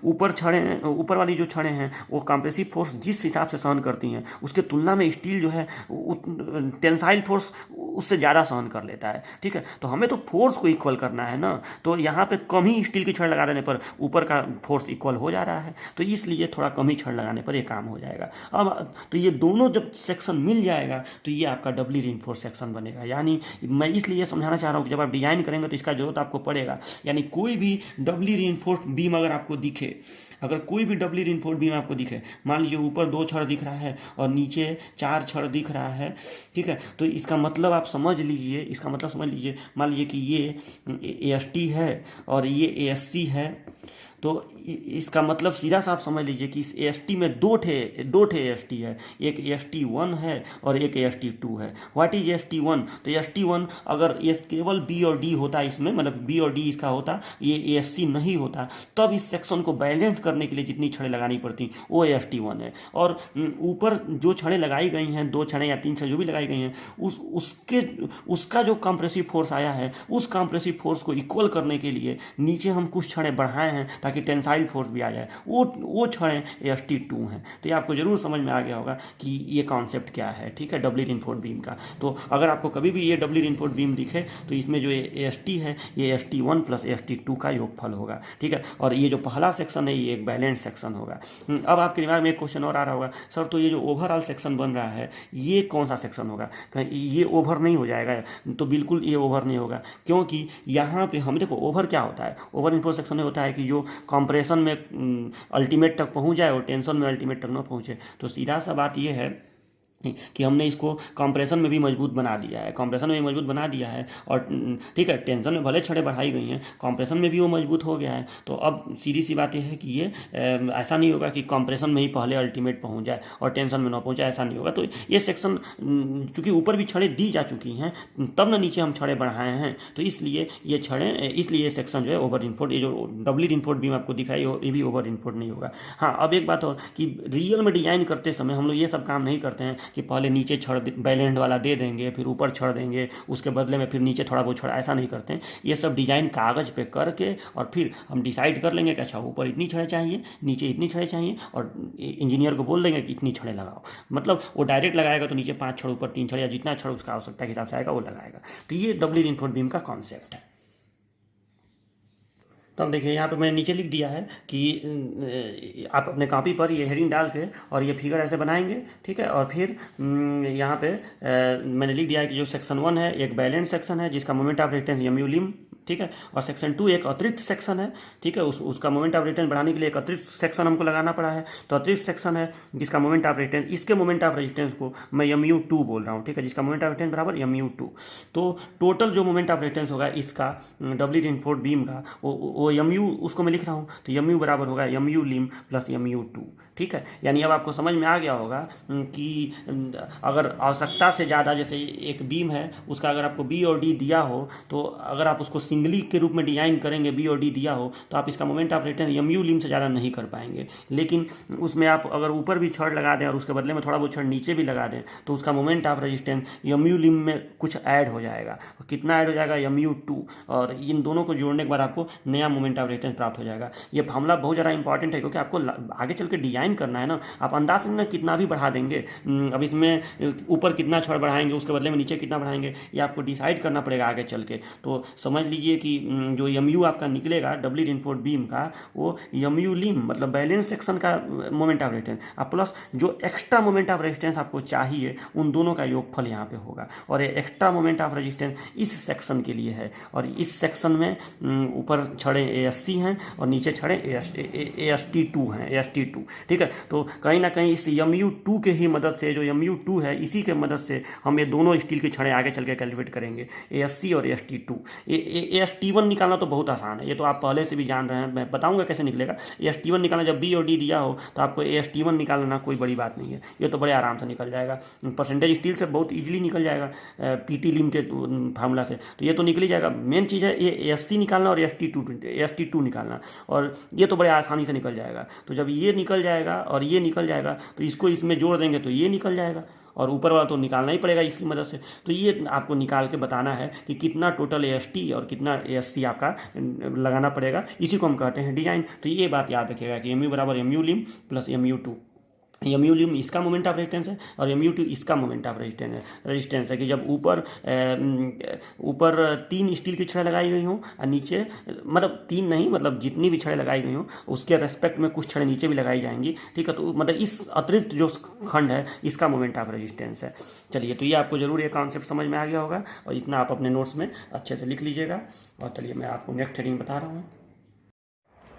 ऊपर वाली जो छड़ें हैं वो कंप्रेसिव फोर्स जिस हिसाब से सहन करती हैं उसके तुलना में स्टील जो है टेंसाइल फोर्स उससे ज़्यादा सहन कर लेता है। ठीक है, तो हमें तो फोर्स को इक्वल करना है ना, तो यहाँ पे कम ही स्टील की छड़ लगा देने पर ऊपर का फोर्स इक्वल हो जा रहा है, तो इसलिए थोड़ा कम ही छड़ लगाने पर ये काम हो जाएगा। अब तो ये दोनों जब सेक्शन मिल जाएगा तो ये आपका डबली रीइंफोर्स सेक्शन बनेगा। यानी मैं इसलिए समझाना चाह रहा हूँ कि जब आप डिजाइन करेंगे तो इसका जरूरत आपको पड़ेगा। यानी कोई भी डबली रीइंफोर्स बीम अगर आपको दिखे, अगर कोई भी डबली रीइंफोर्स बीम आपको दिखे, मान लीजिए ऊपर 2 छड़ दिख रहा है और नीचे 4 छड़ दिख रहा है, ठीक है, तो इसका मतलब आप समझ लीजिए, मान लीजिए कि ये AST है और ये ASC है, तो इसका मतलब सीधा सा आप समझ लीजिए कि इस AST में दो ठे AST है, एक AST1 है और एक AST2 है। What is AST1? तो AST1 अगर ये केवल B और D होता इसमें, मतलब B और D इसका होता, ये ASC नहीं होता, तब इस सेक्शन को बैलेंस करने के लिए जितनी छड़ें लगानी पड़ती वो AST1 है। और ऊपर जो छड़ें लगाई गई हैं, 2 छड़ें या 3 छड़ें जो भी लगाई गई हैं, उसका जो कंप्रेसिव फोर्स आया है उस कंप्रेसिव फोर्स को इक्वल करने के लिए नीचे हम कुछ छड़ें बढ़ाए हैं ताकि टेंसाइल फोर्स भी आ जाए, वो छड़ें AST2 हैं। तो ये आपको जरूर समझ में आ गया होगा कि ये कॉन्सेप्ट क्या है। ठीक है, डबली रीइंफोर्स्ड बीम का। तो अगर आपको कभी भी ये डबली रीइंफोर्स्ड बीम दिखे तो इसमें जो AST है ये AST1 प्लस AST2 का योगफल होगा। ठीक है, और ये जो पहला सेक्शन है ये एक बैलेंस सेक्शन होगा। अब आपके दिमाग में एक क्वेश्चन और आ रहा होगा, सर तो ये जो ओवरऑल सेक्शन बन रहा है ये कौन सा सेक्शन होगा? ये ओवर नहीं हो जाएगा? तो बिल्कुल ये ओवर नहीं होगा, क्योंकि यहाँ पे हम देखो ओवर क्या होता है, ओवर रीइंफोर्स्ड सेक्शन में होता है कि जो कंप्रेशन में अल्टीमेट तक पहुंच जाए और टेंशन में अल्टीमेट तक ना पहुंचे। तो सीधा सा बात ये है कि हमने इसको कंप्रेशन में भी मजबूत बना दिया है, कंप्रेशन में भी मजबूत बना दिया है। और ठीक है, टेंशन में भले छड़ें बढ़ाई गई हैं, कंप्रेशन में भी वो मजबूत हो गया है। तो अब सीधी सी बात यह है कि ये ऐसा नहीं होगा कि कंप्रेशन में ही पहले अल्टीमेट पहुंच जाए और टेंशन में ना पहुंचे, ऐसा नहीं होगा। तो ये सेक्शन चूँकि ऊपर भी छड़ें दी जा चुकी हैं, तब ना नीचे हम छड़ें बढ़ाए हैं, तो इसलिए ये छड़ें, इसलिए ये सेक्शन जो है ओवर इनफोर्ड, ये जो डबली इनफोर्ड बीम आपको दिखाई ये भी ओवर इनफोर्ड नहीं होगा। हाँ, अब एक बात और कि रियल में डिजाइन करते समय हम लोग ये सब काम नहीं करते हैं कि पहले नीचे छड़ बैलेंड वाला दे देंगे, फिर ऊपर छड़ देंगे, उसके बदले में फिर नीचे थोड़ा बहुत छड़, ऐसा नहीं करते हैं। ये सब डिजाइन कागज़ पे करके और फिर हम डिसाइड कर लेंगे कि अच्छा ऊपर इतनी छड़ें चाहिए, नीचे इतनी छड़ें चाहिए, और इंजीनियर को बोल देंगे कि इतनी छड़ें लगाओ। मतलब वो डायरेक्ट लगाएगा तो नीचे 5 छड़, ऊपर 3 छड़, या जितना छड़ उसका आवश्यकता के हिसाब से आएगा वो लगाएगा। तो ये डबली रिइंफोर्स्ड बीम का कॉन्सेप्ट है। तो अब देखिए यहाँ पे मैंने नीचे लिख दिया है कि आप अपने कॉपी पर ये हेडिंग डाल के और ये फिगर ऐसे बनाएंगे, ठीक है। और फिर यहाँ पे मैंने लिख दिया है कि जो सेक्शन 1 है एक बैलेंस सेक्शन है जिसका मोमेंट ऑफ रेजिस्टेंस एमयू लिम, ठीक है। और सेक्शन 2 एक अतिरिक्त सेक्शन है, ठीक है। उसका मोमेंट ऑफ रेजिस्टेंस बढ़ाने के लिए एक अतिरिक्त सेक्शन हमको लगाना पड़ा है। तो अतिरिक्त सेक्शन है जिसका मोमेंट ऑफ रेजिस्टेंस, इसके मोमेंट ऑफ रेजिस्टेंस को मैं MU2 बोल रहा हूँ, ठीक है, जिसका मोमेंट ऑफ रेजिस्टेंस बराबर MU2। तो टोटल जो मोमेंट ऑफ रेजिस्टेंस होगा इसका डबली रिइंफोर्स्ड बीम का, वो MU उसको मैं लिख रहा हूँ, तो MU बराबर होगा MU लिम प्लस MU2, ठीक है। यानी अब आपको समझ में आ गया होगा कि अगर आवश्यकता से ज़्यादा, जैसे एक बीम है उसका अगर आपको B और D दिया हो, तो अगर आप उसको सिंगली के रूप में डिजाइन करेंगे, B और D दिया हो, तो आप इसका मोमेंट ऑफ रेजिस्टेंस MU लिम से ज़्यादा नहीं कर पाएंगे। लेकिन उसमें आप अगर ऊपर भी छड़ लगा दें और उसके बदले में थोड़ा बहुत छड़ नीचे भी लगा दें, तो उसका मोमेंट ऑफ रेजिस्टेंस MU लिम में कुछ ऐड हो जाएगा। कितना ऐड हो जाएगा? MU2। और इन दोनों को जोड़ने के बाद आपको नया मोमेंट ऑफ रेजिस्टेंस प्राप्त हो जाएगा। ये फार्मूला बहुत ज़्यादा इंपॉर्टेंट है, क्योंकि आपको आगे चल के डिजाइन करना है ना। आप अंदाज से ना कितना भी बढ़ा देंगे, अब इसमें ऊपर कितना छड़ बढ़ाएंगे, उसके बदले में नीचे कितना बढ़ाएंगे, ये आपको डिसाइड करना पड़ेगा आगे चल के। तो समझ लीजिए कि जो MU आपका निकलेगा डबली रिइंफोर्स्ड बीम का, वो MU लिम मतलब बैलेंस सेक्शन का मोमेंट ऑफ रेजिस्टेंस, अब प्लस जो एक्स्ट्रा मोमेंट ऑफ रेजिस्टेंस आपको चाहिए, उन दोनों का योगफल यहाँ पे होगा। और ये एक्स्ट्रा मोमेंट ऑफ रेजिस्टेंस इस सेक्शन के लिए है, और इस सेक्शन में ऊपर छड़ें ASC हैं और नीचे छड़ें AST2 हैं, AST2, ठीक है। तो कहीं ना कहीं इस MU2 के ही मदद से, जो MU2 है इसी के मदद से हम ये दोनों स्टील की छड़ें आगे चल के कैलकुलेट करेंगे, ASC और AST2। AST1 निकालना तो बहुत आसान है, ये तो आप पहले से भी जान रहे हैं, मैं बताऊंगा कैसे निकलेगा। AST1 निकालना, जब B और D दिया हो तो आपको AST1 निकालना कोई बड़ी बात नहीं है, ये तो बड़े आराम से निकल जाएगा। परसेंटेज स्टील से बहुत ईजिली निकल जाएगा, PT लिम के फार्मूला से, तो ये तो निकल ही जाएगा। मेन चीज़ है ये ASC निकालना और AST2 निकालना, और ये तो बड़े आसानी से निकल जाएगा। तो जब ये निकल जाएगा और ये निकल जाएगा, तो इसको इसमें जोड़ देंगे तो ये निकल जाएगा, और ऊपर वाला तो निकालना ही पड़ेगा इसकी मदद से। तो ये आपको निकाल के बताना है कि कितना टोटल AST और कितना ASC आपका लगाना पड़ेगा, इसी को हम कहते हैं डिजाइन। तो ये बात याद रखिएगा कि MU बराबर MU लिम प्लस MU2। MU लिम इसका मोमेंट ऑफ रेजिस्टेंस है और MU2 इसका मोमेंट ऑफ रेजिस्टेंस है कि जब ऊपर 3 स्टील की छड़ें लगाई गई हों और नीचे, मतलब 3 नहीं, मतलब जितनी भी छड़ें लगाई गई हों उसके रेस्पेक्ट में कुछ छड़ें नीचे भी लगाई जाएंगी, ठीक है। तो मतलब इस अतिरिक्त जो खंड है इसका मोमेंट ऑफ रेजिस्टेंस है। चलिए, तो ये आपको जरूर ये कॉन्सेप्ट समझ में आ गया होगा, और इतना आप अपने नोट्स में अच्छे से लिख लीजिएगा। और चलिए मैं आपको नेक्स्ट हेडिंग बता रहा हूँ।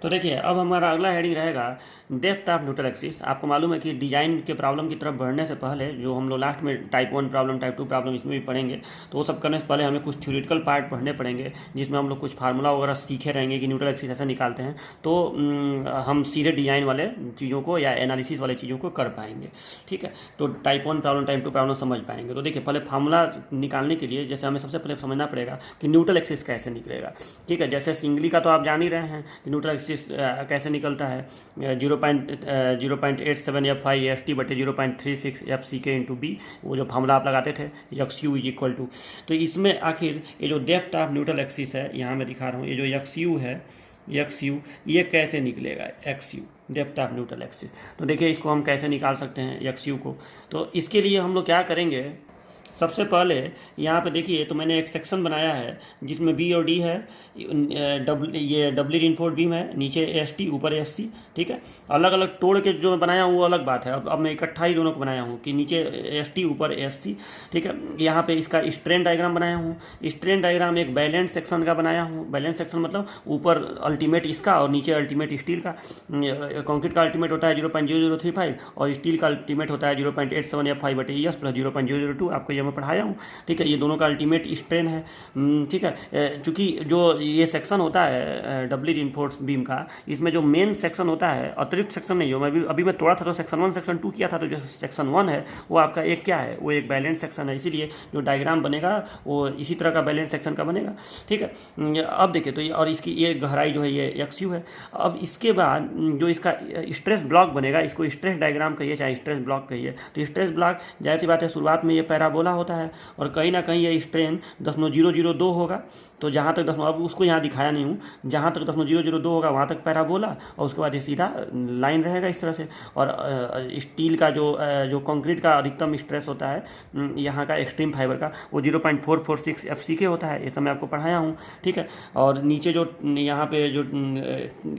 तो देखिए, अब हमारा अगला हेडिंग रहेगा डेप्थ ऑफ न्यूट्रल एक्सिस। आपको मालूम है कि डिजाइन के प्रॉब्लम की तरफ बढ़ने से पहले, जो हम लोग लास्ट में टाइप 1 प्रॉब्लम, टाइप 2 प्रॉब्लम इसमें भी पढ़ेंगे, तो वो सब करने से पहले हमें कुछ थ्योरेटिकल पार्ट पढ़ने पड़ेंगे, जिसमें हम लोग कुछ फार्मूला वगैरह सीखे रहेंगे कि न्यूट्रल एक्सिस ऐसे निकालते हैं। तो हम सीधे डिजाइन वाले चीज़ों को या एनालिसिस वाले चीज़ों को कर पाएंगे, ठीक है। तो टाइप 1 प्रॉब्लम, टाइप 2 प्रॉब्लम समझ पाएंगे। तो देखिए, पहले फार्मूला निकालने के लिए जैसे हमें सबसे पहले समझना पड़ेगा कि न्यूट्रल एक्सिस कैसे निकलेगा, ठीक है। जैसे सिंगली का तो आप जान ही रहे हैं कि न्यूट्रल एक्सिस कैसे निकलता है, 0.87 F5 AST बटे 0.36 FCK इंटू B, वो जो फार्मूला आप लगाते थे XU इज इक्वल टू। तो इसमें आखिर ये जो डेप्थ ऑफ न्यूट्रल एक्सिस है, यहाँ मैं दिखा रहा हूँ, ये जो XU है, XU ये कैसे निकलेगा, XU depth of neutral axis. तो देखिए, इसको हम कैसे निकाल सकते हैं XU को। तो इसके लिए हम लोग क्या करेंगे, सबसे पहले यहाँ पे देखिए, तो मैंने एक सेक्शन बनाया है जिसमें बी और डी है, ये डबली रिइंफोर्स्ड बीम है, नीचे एस टी ऊपर एस सी, ठीक है। अलग अलग तोड़ के जो मैं बनाया हूँ वो अलग बात है, अब मैं इकट्ठा ही दोनों को बनाया हूँ कि नीचे एस टी ऊपर एस सी, ठीक है। यहाँ पे इसका स्ट्रेन डायग्राम बनाया हूँ। स्ट्रेन डायग्राम एक बैलेंस सेक्शन का बनाया हूँ। बैलेंस सेक्शन मतलब ऊपर अल्टीमेट इसका और नीचे अल्टीमेट स्टील का। कंक्रीट का अल्टीमेट होता है 0.0035 और स्टील का अल्टीमेट होता है 0.87 या 5/ES प्लस 0.002, आपको ये मैं पढ़ाया हूँ, ठीक है। ये दोनों का अल्टीमेट स्ट्रेन है, ठीक है। चूँकि जो ये सेक्शन होता है डबली रिइंफोर्स्ड बीम का, इसमें जो मेन सेक्शन होता है, अतिरिक्त सेक्शन नहीं हो, मैं अभी मैं तोड़ा था तो सेक्शन 1 सेक्शन 2 किया था, तो जो सेक्शन 1 है वो आपका एक क्या है, वो एक बैलेंस सेक्शन है, इसीलिए जो डायग्राम बनेगा वो इसी तरह का बैलेंस सेक्शन का बनेगा, ठीक है। अब देखिए तो ये, और इसकी ये गहराई जो है ये XU है। अब इसके बाद जो इसका स्ट्रेस ब्लॉक बनेगा, इसको स्ट्रेस डायग्राम कहिए चाहे स्ट्रेस ब्लॉक कहिए, तो स्ट्रेस ब्लॉक जाहिर सी बात है शुरुआत में ये पैराबोला होता है और कहीं ना कहीं ये स्ट्रेन 0.002 होगा। तो जहाँ तक अब उसको यहाँ दिखाया नहीं हूँ, जहाँ तक 0.002 होगा वहाँ तक पैराबोला, और उसके बाद ये सीधा लाइन रहेगा इस तरह से। और स्टील का जो कंक्रीट का अधिकतम स्ट्रेस होता है यहाँ का एक्सट्रीम फाइबर का, वो 0.446 FCK होता है, ये सब मैं आपको पढ़ाया हूँ, ठीक है। और नीचे जो यहाँ पे जो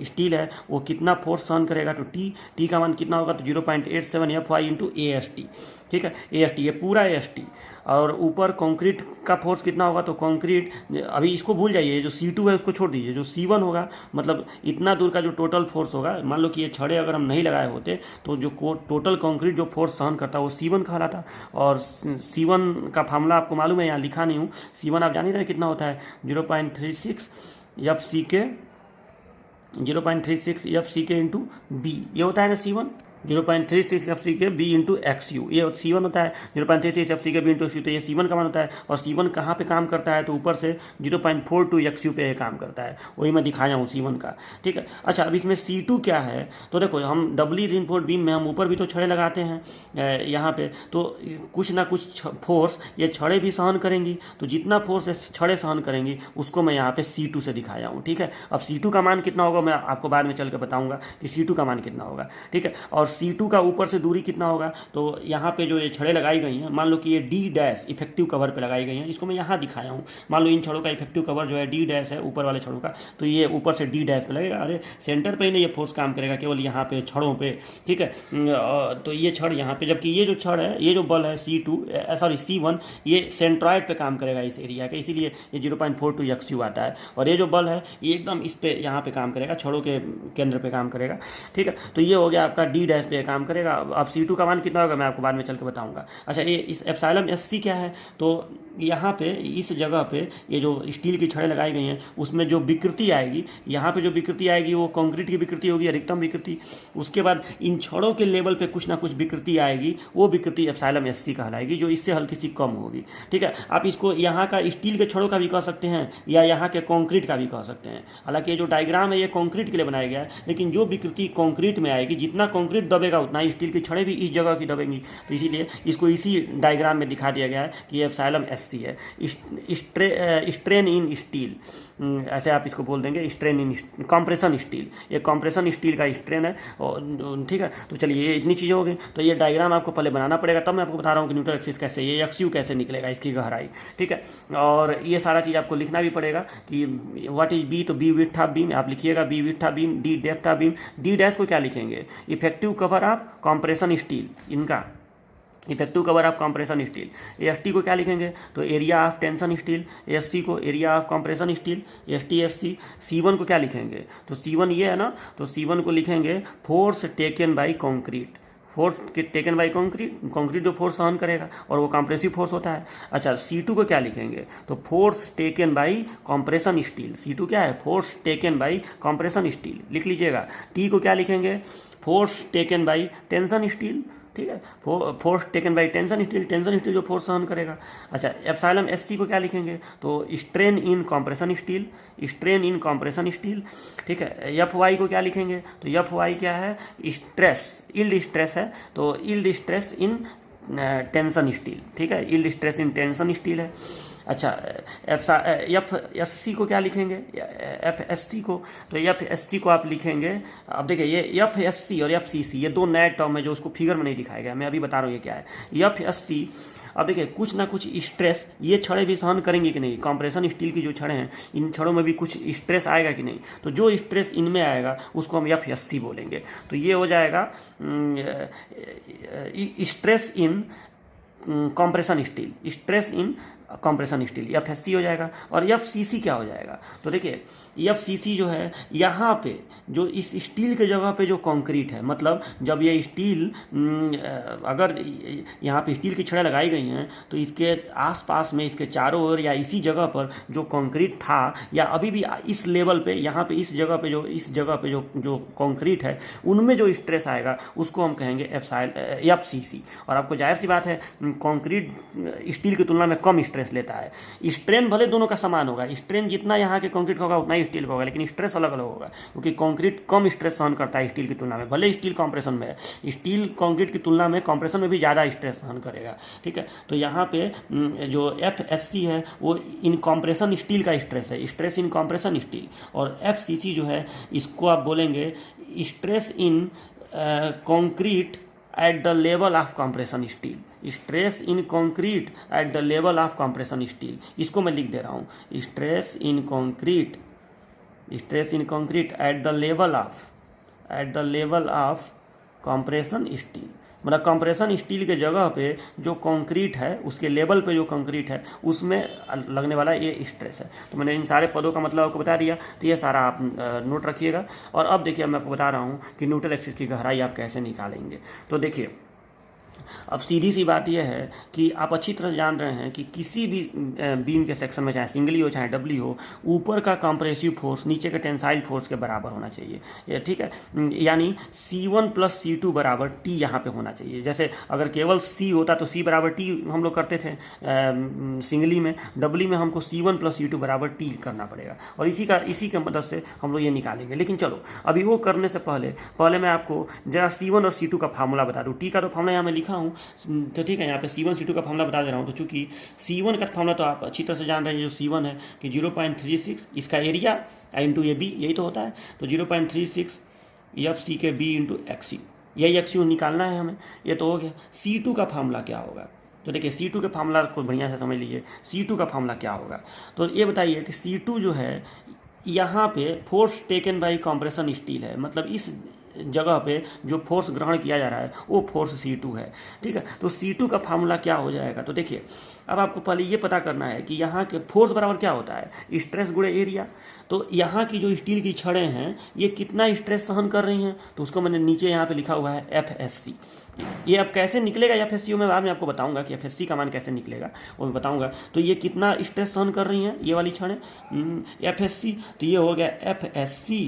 स्टील है वो कितना फोर्स सहन करेगा, तो टी का मान कितना होगा, तो 0.87 FY इंटू AST, ठीक है। AST ये पूरा AST। और ऊपर कंक्रीट का फोर्स कितना होगा, तो कंक्रीट, अभी इसको भूल जाइए, जो C2 है उसको छोड़ दीजिए, जो C1 होगा मतलब इतना दूर का जो टोटल फोर्स होगा, मान लो कि ये छड़े अगर हम नहीं लगाए होते तो जो टोटल कंक्रीट जो फोर्स सहन करता है वो C1 कहलाता। और C1 का फार्मूला आपको मालूम है, यहाँ लिखा नहीं हूँ। C1 आप जान ही रहे कितना होता है, 0.36 FCK 0.36 FCK इंटू बी, ये होता है ना C1, 0.36 FCK B into XU, ये C1 होता है। 0.36 FCK B इंटू XU, तो ये C1 का मान होता है। और C1 कहाँ पे काम करता है, तो ऊपर से 0.42 XU पे काम करता है, वही मैं दिखाया हूँ C1 का, ठीक है। अच्छा, अब इसमें C2 क्या है, तो देखो हम डबली रिइंफोर्स्ड बीम में हम ऊपर भी तो छड़े लगाते हैं यहाँ पे, तो कुछ ना कुछ फोर्स ये छड़े भी सहन करेंगी, तो जितना फोर्स छड़े सहन करेंगी उसको मैं यहाँ पे C2 से दिखाया हूँ, ठीक है। अब C2 का मान कितना होगा मैं आपको बाद में चल के बताऊँगा कि C2 का मान कितना होगा, ठीक है। और C2 का ऊपर से दूरी कितना होगा, तो यहाँ पे जो ये छड़ें लगाई गई हैं, मान लो कि ये D' इफेक्टिव कवर पे लगाई गई हैं, इसको मैं यहाँ दिखाया हूँ। मान लो इन छड़ों का इफेक्टिव कवर जो है D' है ऊपर वाले छड़ों का, तो ये ऊपर से D' पे लगेगा। अरे सेंटर पे ही नहीं ये फोर्स काम करेगा, केवल यहाँ पे छड़ों पे, ठीक है। तो ये छड़ यहाँ पे, जबकि ये जो छड़ है, ये जो बल है C1, ये सेंट्रॉइड पे काम करेगा इस एरिया के, इसीलिए ये 0.42 XU आता है। और ये जो बल है ये एकदम इस पे यहाँ पे काम करेगा, छड़ों के केंद्र पे काम करेगा, ठीक है। तो ये हो गया आपका D' पे काम करेगा। अब C2 का मान कितना होगा मैं आपको बाद में चल के बताऊंगा। अच्छा, ये इस एप्सिलॉन SC क्या है, तो यहाँ पे इस जगह पे ये जो स्टील की छड़ें लगाई गई हैं उसमें जो विकृति आएगी, यहाँ पे जो विकृति आएगी वो कंक्रीट की विकृति होगी, अधिकतम विकृति। उसके बाद इन छड़ों के लेवल पे कुछ ना कुछ विकृति आएगी, वो विकृति एप्सिलॉन SC कहलाएगी, जो इससे हल्की सी कम होगी, ठीक है। आप इसको यहाँ का स्टील के छड़ों का भी कह सकते हैं या यहाँ के कंक्रीट का भी कह सकते हैं। हालांकि ये जो डायग्राम है ये कंक्रीट के लिए बनाया गया है, लेकिन जो विकृति कंक्रीट में आएगी, जितना कंक्रीट दबेगा उतना ही स्टील की छड़ें भी इस जगह की दबेंगी, तो इसीलिए इसको इसी डायग्राम में दिखा दिया गया है कि ये एप्सिलॉन SC है। स्ट्रेन इन स्टील, ऐसे आप इसको बोल देंगे, स्ट्रेन इन कंप्रेशन स्टील, ये कंप्रेशन स्टील का स्ट्रेन है, ठीक है। तो चलिए ये इतनी चीज़ें हो गई, तो ये डायग्राम आपको पहले बनाना पड़ेगा, तब मैं आपको बता रहा हूँ कि न्यूट्रल एक्सिस कैसे, ये XU कैसे निकलेगा, इसकी गहराई, ठीक है। और ये सारा चीज़ आपको लिखना भी पड़ेगा कि व्हाट इज बी, तो बी विड्थ ऑफ बीम आप लिखिएगा, B width of beam, D depth of beam, D' को क्या लिखेंगे, effective cover of compression steel, इनका effective cover of compression steel. ST को क्या लिखेंगे, तो area of tension steel, SC को area of compression steel, SC। C1 को क्या लिखेंगे, तो C1 ये है ना, तो C1 को लिखेंगे force taken by concrete, force taken by concrete जो फोर्स सहन करेगा, और वो कंप्रेसिव फोर्स होता है। अच्छा, C2 को क्या लिखेंगे, तो force taken by compression steel, C2 क्या है, force taken by compression steel, लिख लीजिएगा। T को क्या लिखेंगे, force taken by tension steel, ठीक है, force taken by tension steel जो फोर्स सहन करेगा। अच्छा, एप्सिलॉन SC को क्या लिखेंगे, तो स्ट्रेन इन कंप्रेशन स्टील, ठीक है। FY को क्या लिखेंगे, तो FY क्या है, स्ट्रेस, यील्ड स्ट्रेस है, तो yield stress in tension steel, ठीक है, yield stress in tension steel है। अच्छा, एफ एस सी को क्या लिखेंगे, एफ एस सी को, तो एफ एस सी को आप लिखेंगे। अब देखिए ये एफ एस सी और एफ सी सी ये दो नए टर्म है जो उसको फिगर में नहीं दिखाया गया, मैं अभी बता रहा हूँ ये क्या है। एफ एस सी, अब देखिए कुछ ना कुछ स्ट्रेस ये छड़ें भी सहन करेंगी कि नहीं, कंप्रेशन स्टील की जो छड़ें हैं इन छड़ों में भी कुछ स्ट्रेस आएगा कि नहीं, तो जो स्ट्रेस इनमें आएगा उसको हम एफ एस सी बोलेंगे। तो ये हो जाएगा stress in compression steel, stress in compression steel, F S C हो जाएगा। और एफ सी सी क्या हो जाएगा, तो देखिए एफ सी सी जो है यहाँ पे जो इस स्टील के जगह पे जो कंक्रीट है, मतलब जब ये स्टील अगर यहाँ पे स्टील की छड़ें लगाई गई हैं तो इसके आसपास में इसके चारों ओर या इसी जगह पर जो कंक्रीट था या अभी भी इस लेवल पे यहाँ पे इस जगह पे जो कंक्रीट है उनमें जो स्ट्रेस आएगा उसको हम कहेंगे एफ सी सी। और आपको जाहिर सी बात है कंक्रीट स्टील की तुलना में कम स्ट्रेस लेता है। स्ट्रेन भले दोनों का समान होगा, स्ट्रेन जितना यहाँ के कंक्रीट का होगा उतना ही स्टील का होगा, लेकिन स्ट्रेस अलग अलग होगा क्योंकि कंक्रीट कम स्ट्रेस सहन करता है स्टील की तुलना में। भले स्टील कंप्रेशन में है, स्टील कंक्रीट की तुलना में कंप्रेशन में भी ज़्यादा स्ट्रेस सहन करेगा, ठीक है। तो यहाँ पे जो एफ एस सी है वो इन कंप्रेशन स्टील का स्ट्रेस है, स्ट्रेस इन कंप्रेशन स्टील। और एफ सी सी जो है इसको आप बोलेंगे stress in concrete at the level of compression steel, stress in concrete at the level of compression steel। इसको मैं लिख दे रहा हूँ, stress in concrete at the level of compression steel, मतलब कंप्रेशन स्टील के जगह पे जो कंक्रीट है उसके लेवल पे जो कंक्रीट है उसमें लगने वाला ये स्ट्रेस है। तो मैंने इन सारे पदों का मतलब आपको बता दिया, तो ये सारा आप नोट रखिएगा। और अब देखिए मैं आपको बता रहा हूँ कि न्यूट्रल एक्सिस की गहराई आप कैसे निकालेंगे। तो देखिए अब सीधी सी बात यह है कि आप अच्छी तरह जान रहे हैं कि किसी भी बीम के सेक्शन में चाहे सिंगली हो चाहे डबली हो, ऊपर का कंप्रेसिव फोर्स नीचे के टेंसाइल फोर्स के बराबर होना चाहिए, ये ठीक है। यानी C1 + C2 बराबर T यहाँ पे होना चाहिए। जैसे अगर केवल C होता तो C बराबर T हम लोग करते थे सिंगली में, डबली में हमको C1 + C2 बराबर T करना पड़ेगा, और इसी के मदद से हम लोग ये निकालेंगे। लेकिन चलो अभी वो करने से पहले मैं आपको जरा C1 और C2 का फार्मूला बता दूँ। T का तो फार्मूला यहाँ मैं लिखा हूँ, तो ठीक है, यहाँ पे C1 C2 का फार्मूला बता दे रहा हूँ। तो चूंकि C1 का फार्मूला तो आप अच्छी तरह से जान रहे हैं, जो C1 है कि 0.36 इसका एरिया इंटू ए बी, यही तो होता है। तो 0.36 एफ सी के बी इंटू एक्स सी, यही एक्स निकालना है हमें, ये तो हो गया। C2 का फार्मूला क्या होगा, तो देखिए C2 के फार्मूला को बढ़िया से समझ लीजिए। C2 का फार्मूला क्या होगा, तो ये बताइए कि C2 जो है यहाँ पे force taken by compression steel है, मतलब इस जगह पे जो फोर्स ग्रहण किया जा रहा है वो फोर्स C2 है, ठीक है। तो C2 का फार्मूला क्या हो जाएगा, तो देखिए अब आपको पहले ये पता करना है कि यहाँ के फोर्स बराबर क्या होता है, स्ट्रेस गुणे एरिया। तो यहाँ की जो स्टील की छड़ें हैं ये कितना स्ट्रेस सहन कर रही हैं, तो उसको मैंने नीचे यहाँ पे लिखा हुआ है FSC। ये अब कैसे निकलेगा FSC मैं बाद में आपको बताऊंगा कि FSC का मान कैसे निकलेगा, वो मैं बताऊंगा। तो ये कितना स्ट्रेस सहन कर रही हैं ये वाली छड़ें FSC, तो ये हो गया FSC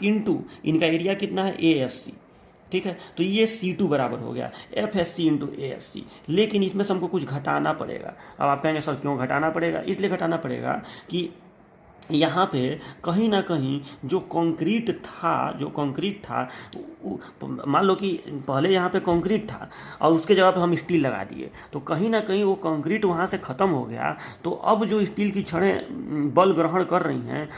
इंटू इनका एरिया कितना है ASC, ठीक है। तो ये C2 बराबर हो गया FSC इंटू ASC। लेकिन इसमें से हमको कुछ घटाना पड़ेगा। अब आप कहेंगे सर क्यों घटाना पड़ेगा, इसलिए घटाना पड़ेगा कि यहाँ पे कहीं ना कहीं जो कंक्रीट था मान लो कि पहले यहाँ पे कंक्रीट था और उसके जगह पे हम स्टील लगा दिए, तो कहीं ना कहीं वो कंक्रीट वहाँ से ख़त्म हो गया। तो अब जो स्टील की छड़ें बल ग्रहण कर रही हैं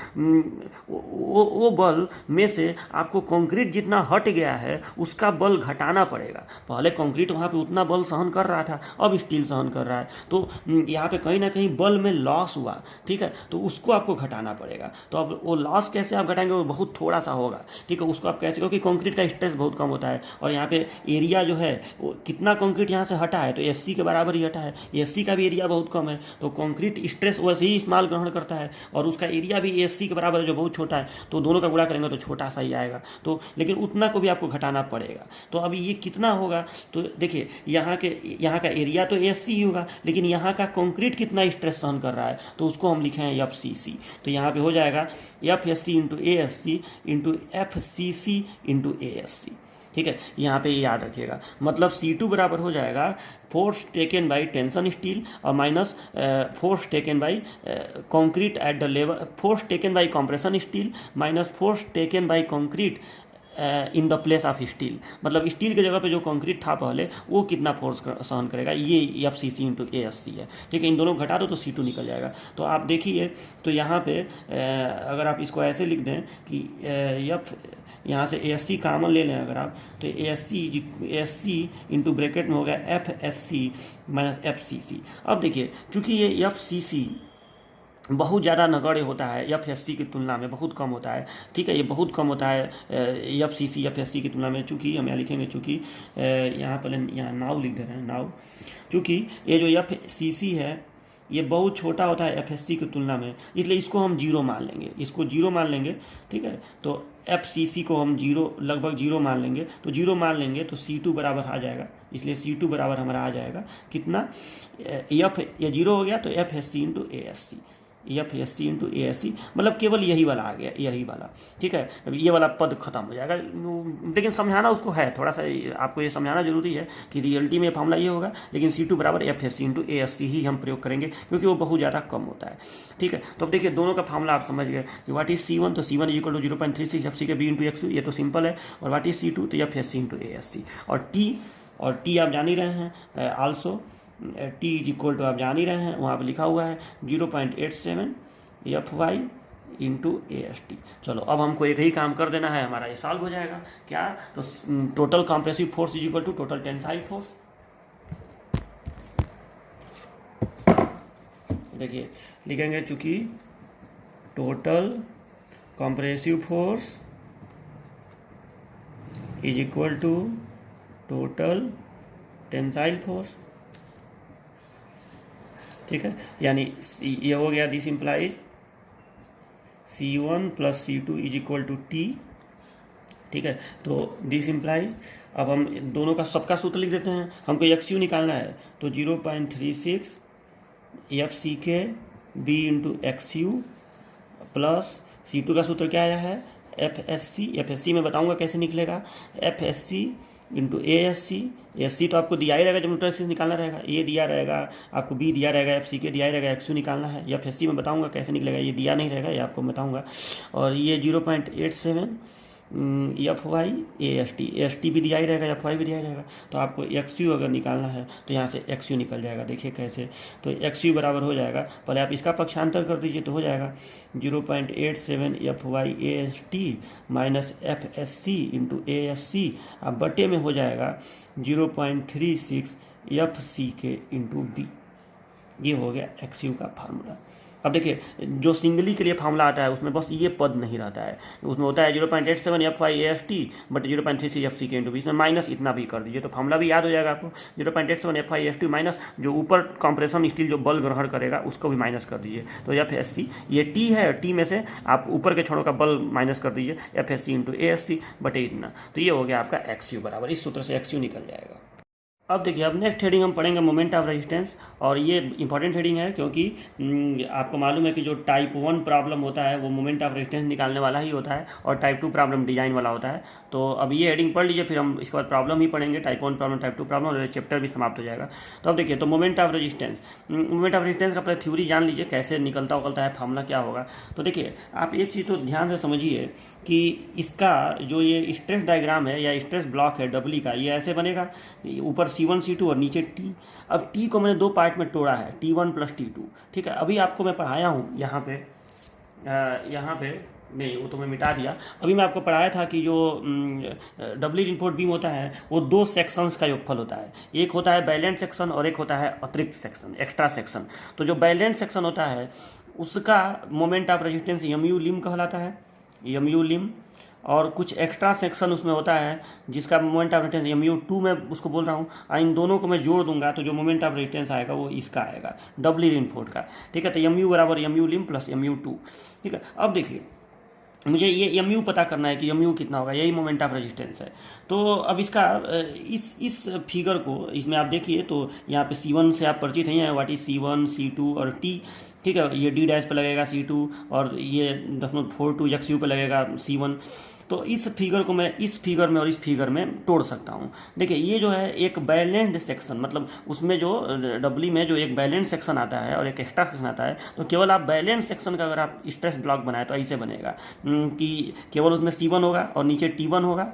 वो बल में से आपको कंक्रीट जितना हट गया है उसका बल घटाना पड़ेगा। पहले कंक्रीट वहाँ पे उतना बल सहन कर रहा था, अब स्टील सहन कर रहा है, तो यहाँ पे कहीं ना कहीं बल में लॉस हुआ, ठीक है। तो उसको आपको घटाना पड़ेगा। तो अब वो लॉस कैसे आप घटाएंगे, वो बहुत थोड़ा सा होगा, ठीक है। उसको आप कैसे, क्योंकि कंक्रीट का स्ट्रेस बहुत कम होता है और यहाँ पे एरिया जो है वो कितना कंक्रीट यहाँ से हटा है तो SC के बराबर ही हटा है, SC का भी एरिया बहुत कम है, तो कंक्रीट स्ट्रेस वैसे ही इस्तेमाल ग्रहण करता है और उसका एरिया भी SC के बराबर है जो बहुत छोटा है, तो दोनों का गुणा करेंगे तो छोटा सा ही आएगा। तो लेकिन उतना को भी आपको घटाना पड़ेगा। तो अभी ये कितना होगा, तो देखिए यहाँ का एरिया तो SC ही होगा, लेकिन यहाँ का कंक्रीट कितना स्ट्रेस सहन कर रहा है तो उसको हम लिखे हैं FCC। तो यहाँ पे हो जाएगा FSC into ASC into FCC into ASC, ठीक है। यहाँ पे ये याद रखिएगा, मतलब C2 बराबर हो जाएगा force taken by tension steel और minus force taken by concrete at the level, force taken by compression steel minus force taken by concrete in the place of steel, मतलब स्टील की जगह पे जो कंक्रीट था पहले वो कितना फोर्स सहन करेगा, ये F C C into A S C है। ठीक है, इन दोनों को घटा दो तो C2 निकल जाएगा। तो आप देखिए, तो यहाँ पे अगर आप इसको ऐसे लिख दें कि एफ, यहाँ से ए एस सी कामन ले लें अगर आप, तो A S C into bracket में हो गया F S C minus F C C. अब देखिए, चूँकि ये एफ सी सी बहुत ज़्यादा नगण्य होता है, एफ एस सी की तुलना में बहुत कम होता है। ठीक है, ये बहुत कम होता है F C C F S C की तुलना में। चूँकि हम यहाँ लिखेंगे, चूँकि यहाँ पर यहाँ नाव लिख दे रहे हैं, नाव, चूँकि ये जो एफ सी सी है ये बहुत छोटा होता है एफ एस सी की तुलना में, इसलिए इसको हम जीरो मान लेंगे, इसको जीरो मान लेंगे। ठीक है, तो एफ सी सी को हम जीरो, लगभग जीरो मान लेंगे। तो जीरो मान लेंगे तो C2 बराबर आ जाएगा, इसलिए C2 बराबर हमारा आ जाएगा कितना, एफ, ये जीरो हो गया तो F S C into A S C, F S C into A S C, मतलब केवल यही वाला आ गया, यही वाला। ठीक है, अब ये वाला पद खत्म हो जाएगा। लेकिन समझाना उसको है, थोड़ा सा आपको ये समझाना जरूरी है कि रियलिटी में फॉर्मूला ये होगा, लेकिन C2 बराबर F S C into A S C ही हम प्रयोग करेंगे, क्योंकि वो बहुत ज़्यादा कम होता है। ठीक है, तो अब देखिए दोनों का फॉर्मूला आप समझ गए कि व्हाट इज C1, तो C1 equal to 0.36 F C के बी इंटू एक्स, ये तो सिंपल है। और व्हाट इज C2, तो F S C into A S C. और टी आप जान ही रहे हैं, also T is equal to आप जान ही रहे हैं, वहाँ पर लिखा हुआ है 0.87 F Y into A S T. चलो अब हमको एक ही काम कर देना है, हमारा ये सॉल्व हो जाएगा। क्या, तो total compressive force is equal to total tensile force. देखिए लिखेंगे, चूंकि total compressive force is equal to total tensile force. ठीक है, यानी ये हो गया, this implies C1 plus C2 is equal to T। ठीक है, तो दिस इम्प्लाइज, अब हम दोनों का सबका सूत्र लिख देते हैं। हमको XU निकालना है, तो 0.36 एफ सी के B into XU plus C2 का सूत्र क्या आया है, F S C. F S C में बताऊँगा कैसे निकलेगा, F S C into A S C तो आपको दिया ही रहेगा, जब न्यूट्रल एक्सिस निकालना रहेगा, ए दिया रहेगा आपको, बी दिया रहेगा, एफ सी के दिया ही रहेगा, एक्स यू निकालना है। एफ एस सी में बताऊंगा कैसे निकलेगा, ये दिया नहीं रहेगा, ये आपको बताऊंगा। और ये 0.87 F Y A S T भी दिया ही रहेगा, एफ वाई भी दिया ही रहेगा। तो आपको एक्स यू अगर निकालना है तो यहाँ से एक्स यू निकल जाएगा। देखिए कैसे, तो एक्स यू बराबर हो जाएगा, पहले आप इसका पक्षांतर कर दीजिए तो हो जाएगा 0.87 F Y A S T minus F S C into A S C, अब बटे में हो जाएगा 0.36 F C K into B. ये हो गया एक्स यू का फार्मूला। अब देखिए, जो सिंगली के लिए फार्मूला आता है उसमें बस ये पद नहीं रहता है, उसमें होता है 0.87 F Y A S T but 0.36 F C K into B, इसमें माइनस इतना भी कर दीजिए तो फार्मूला भी याद हो जाएगा आपको। 0.87 F Y A S T minus जो ऊपर कंप्रेशन स्टील जो बल ग्रहण करेगा उसको भी माइनस कर दीजिए, तो एफ एस सी, ये टी है, टी में से आप ऊपर के क्षणों का बल माइनस कर दीजिए, F S C into A S C बटे इतना, तो ये हो गया आपका एक्स यू बराबर, इस सूत्र से एक्स यू निकल जाएगा। अब देखिए, अब नेक्स्ट हेडिंग हम पढ़ेंगे मोमेंट ऑफ रेजिस्टेंस, और ये इंपॉर्टेंट हेडिंग है क्योंकि आपको मालूम है कि जो टाइप 1 प्रॉब्लम होता है वो मोमेंट ऑफ रेजिस्टेंस निकालने वाला ही होता है, और टाइप 2 प्रॉब्लम डिजाइन वाला होता है। तो अब ये हेडिंग पढ़ लीजिए, फिर हम इसके बाद प्रॉब्लम ही पढ़ेंगे, टाइप 1 प्रॉब्लम, टाइप 2 प्रॉब्लम, और चैप्टर भी समाप्त हो जाएगा। तो अब देखिए, तो moment of resistance, moment of resistance का पहले थ्योरी जान लीजिए, कैसे निकलता उकलता है, फार्मूला क्या होगा। तो देखिए, आप एक चीज़ तो ध्यान से समझिए कि इसका जो ये स्ट्रेस डायग्राम है या स्ट्रेस ब्लॉक है डब्ली का, ये ऐसे बनेगा, ऊपर C1 C2 और नीचे T। अब T को मैंने दो पार्ट में तोड़ा है, T1 प्लस T2। ठीक है, अभी आपको मैं पढ़ाया हूँ यहाँ पे नहीं, वो तो मैं मिटा दिया। अभी मैं आपको पढ़ाया था कि जो डबली रिइंफोर्स्ड बीम होता है वो दो सेक्शंस का योगफल होता है, एक होता है बैलेंस सेक्शन और एक होता है अतिरिक्त सेक्शन, एक्स्ट्रा सेक्शन। तो जो बैलेंस सेक्शन होता है उसका मोमेंट ऑफ रेजिस्टेंस MU लिम कहलाता है, MU लिम, और कुछ एक्स्ट्रा सेक्शन उसमें होता है जिसका मोमेंट ऑफ रेजिस्टेंस MU2 में उसको बोल रहा हूँ। इन दोनों को मैं जोड़ दूंगा तो जो मोमेंट ऑफ रेजिस्टेंस आएगा वो इसका आएगा, डबली रिइंफोर्स्ड का। ठीक है, तो MU बराबर MU लिम प्लस MU2। ठीक है, अब देखिए, मुझे ये MU पता करना है कि MU कितना होगा, यही मोमेंट ऑफ रेजिस्टेंस है। तो अब इसका इस फिगर को इसमें आप देखिए, तो यहाँ पे C1 से आप परिचित हैं, व्हाट इज C1 C2 और T। ठीक है, ये D डैश पे लगेगा C2 और ये 0.42 XU पे लगेगा C1। तो इस फिगर को मैं इस फिगर में और इस फिगर में तोड़ सकता हूँ। देखिए ये जो है एक बैलेंस्ड सेक्शन, मतलब उसमें जो डब्ली में जो एक बैलेंस सेक्शन आता है और एक एक्स्ट्रा सेक्शन आता है, तो केवल आप बैलेंस सेक्शन का अगर आप स्ट्रेस ब्लॉक बनाए तो ऐसे बनेगा कि केवल उसमें C1 होगा और नीचे T1 होगा,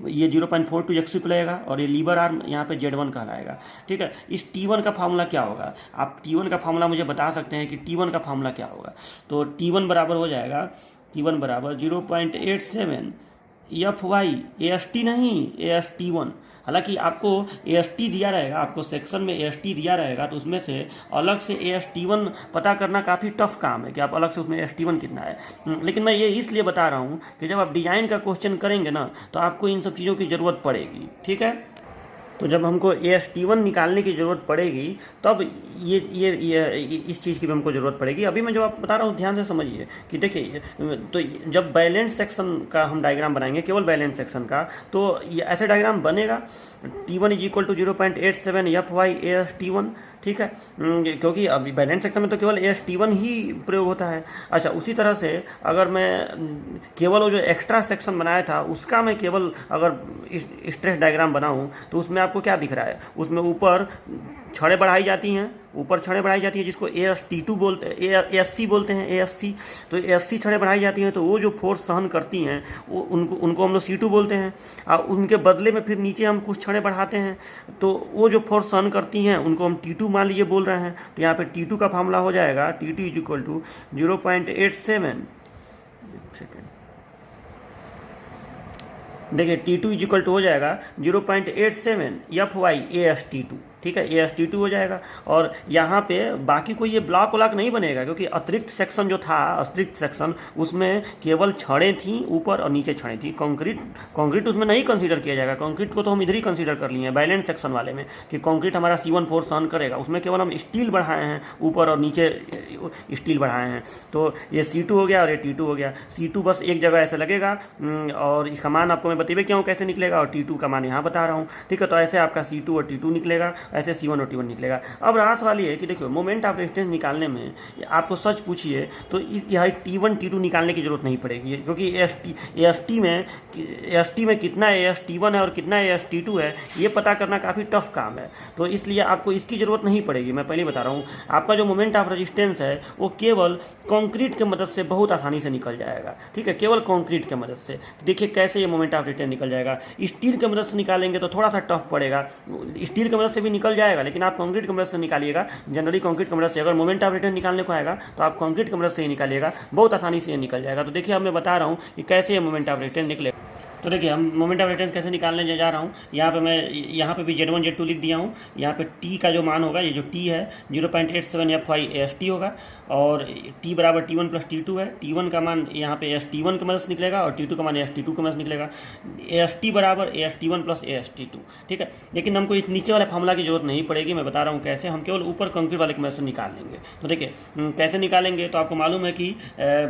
ये 0.42 एक्सयूप लगेगा और ये लीवर आर्म यहाँ पे Z1 कहलाएगा। ठीक है, इस T1 का फार्मूला क्या होगा, आप T1 का फार्मूला मुझे बता सकते हैं कि T1 का फार्मूला क्या होगा? तो T1 बराबर हो जाएगा, T1 बराबर 0.87 FY AST नहीं AST1। हालांकि आपको AST दिया रहेगा, आपको सेक्शन में AST दिया रहेगा, तो उसमें से अलग से AST1 पता करना काफ़ी टफ काम है कि आप अलग से उसमें AST1 कितना है। लेकिन मैं ये इसलिए बता रहा हूँ कि जब आप डिज़ाइन का क्वेश्चन करेंगे ना तो आपको इन सब चीज़ों की ज़रूरत पड़ेगी। ठीक है, तो जब हमको AST1 निकालने की ज़रूरत पड़ेगी तब ये इस चीज़ की भी हमको ज़रूरत पड़ेगी। अभी मैं जो आप बता रहा हूँ ध्यान से समझिए कि देखिए, तो जब बैलेंस सेक्शन का हम डायग्राम बनाएंगे, केवल बैलेंस सेक्शन का, तो ये ऐसे डायग्राम बनेगा T1 is equal to 0.87 FY AST1। ठीक है, क्योंकि अभी बैलेंस सेक्शन में तो केवल AST1 ही प्रयोग होता है। अच्छा, उसी तरह से अगर मैं केवल वो जो एक्स्ट्रा सेक्शन बनाया था उसका मैं केवल अगर स्ट्रेस डायग्राम बनाऊं तो उसमें आपको क्या दिख रहा है, उसमें ऊपर छड़ें बढ़ाई जाती हैं, ऊपर छड़ें बढ़ाई जाती हैं जिसको AST2 बोलते हैं, ASC बोलते हैं, ASC। तो ASC छड़ें बढ़ाई जाती हैं, तो वो जो फोर्स सहन करती हैं वो उनको हम लोग C2 बोलते हैं। और उनके बदले में फिर नीचे हम कुछ छड़ें बढ़ाते हैं, तो वो जो फोर्स सहन करती हैं उनको हम T2 मान लीजिए बोल रहे हैं। तो यहाँ पे T2 का फार्मूला हो जाएगा T2 is equal to 0.87, second, देखिए T2 इज इक्वल टू हो जाएगा 0.87 FY AST2। ठीक है, AST2 हो जाएगा। और यहाँ पे बाकी कोई ये ब्लॉक व्लॉक नहीं बनेगा, क्योंकि अतिरिक्त सेक्शन जो था, अतिरिक्त सेक्शन, उसमें केवल छड़ें थी ऊपर और नीचे छड़ें थी। कंक्रीट उसमें नहीं कंसीडर किया जाएगा। कंक्रीट को तो हम इधर ही कंसीडर कर लिए हैं बैलेंस सेक्शन वाले में कि कंक्रीट हमारा C1 फोर्स सहन करेगा। उसमें केवल हम स्टील बढ़ाए हैं, ऊपर और नीचे स्टील बढ़ाए हैं। तो ये C2 हो गया और ये T2 हो गया। C2 बस एक जगह ऐसे लगेगा और इसका मान आपको मैं बतेबे क्या हूँ कैसे निकलेगा, और T2 का मान यहाँ बता रहा हूँ। ठीक है, तो ऐसे आपका C2 और T2 निकलेगा, ऐसे C1 और T1 निकलेगा। अब रास वाली है कि देखो मोमेंट ऑफ रेजिस्टेंस निकालने में आपको सच पूछिए तो यह T1 T2 निकालने की जरूरत नहीं पड़ेगी, क्योंकि AST में कितना AST1 है और कितना AST2 है ये पता करना काफ़ी टफ काम है। तो इसलिए आपको इसकी ज़रूरत नहीं पड़ेगी। मैं पहले बता रहा हूँ, आपका जो मोमेंट ऑफ रेजिस्टेंस है वो केवल कंक्रीट की मदद से बहुत आसानी से निकल जाएगा। ठीक है, केवल कंक्रीट की मदद से। देखिए कैसे ये मोमेंट ऑफ रेजिस्टेंस निकल जाएगा। स्टील की मदद से निकालेंगे तो थोड़ा सा टफ पड़ेगा, स्टील की मदद से भी निकल जाएगा, लेकिन आप कंक्रीट की मदद से निकालिएगा। जनरली कंक्रीट की मदद से अगर मोमेंट ऑफ रेजिस्टेंस निकालने को आएगा तो आप कंक्रीट की मदद से ही निकालिएगा, बहुत आसानी से ये निकल जाएगा। तो देखिए अब मैं बता रहा हूँ कि कैसे ये मोमेंट ऑफ रेजिस्टेंस निकलेगा। तो देखिए हम मोमेंट ऑफ रेजिस्टेंस कैसे निकालने जा रहा हूँ। यहाँ पे भी Z1 Z2 लिख दिया हूँ। यहाँ पे T का जो मान होगा, ये जो T है 0.87 FY AST होगा, और T बराबर T1 प्लस T2 है। T1 का मान यहाँ पे AST1 की मदद से निकलेगा और T2 का मान AST2 की मदद से निकलेगा। AST बराबर AST1 प्लस AST2। ठीक है, लेकिन हमको इस नीचे वाले फार्मूला की जरूरत नहीं पड़ेगी। मैं बता रहा हूँ कैसे, हम केवल ऊपर कंक्रीट वाले की मदद से निकाल लेंगे। तो देखिए कैसे निकालेंगे, तो आपको मालूम है कि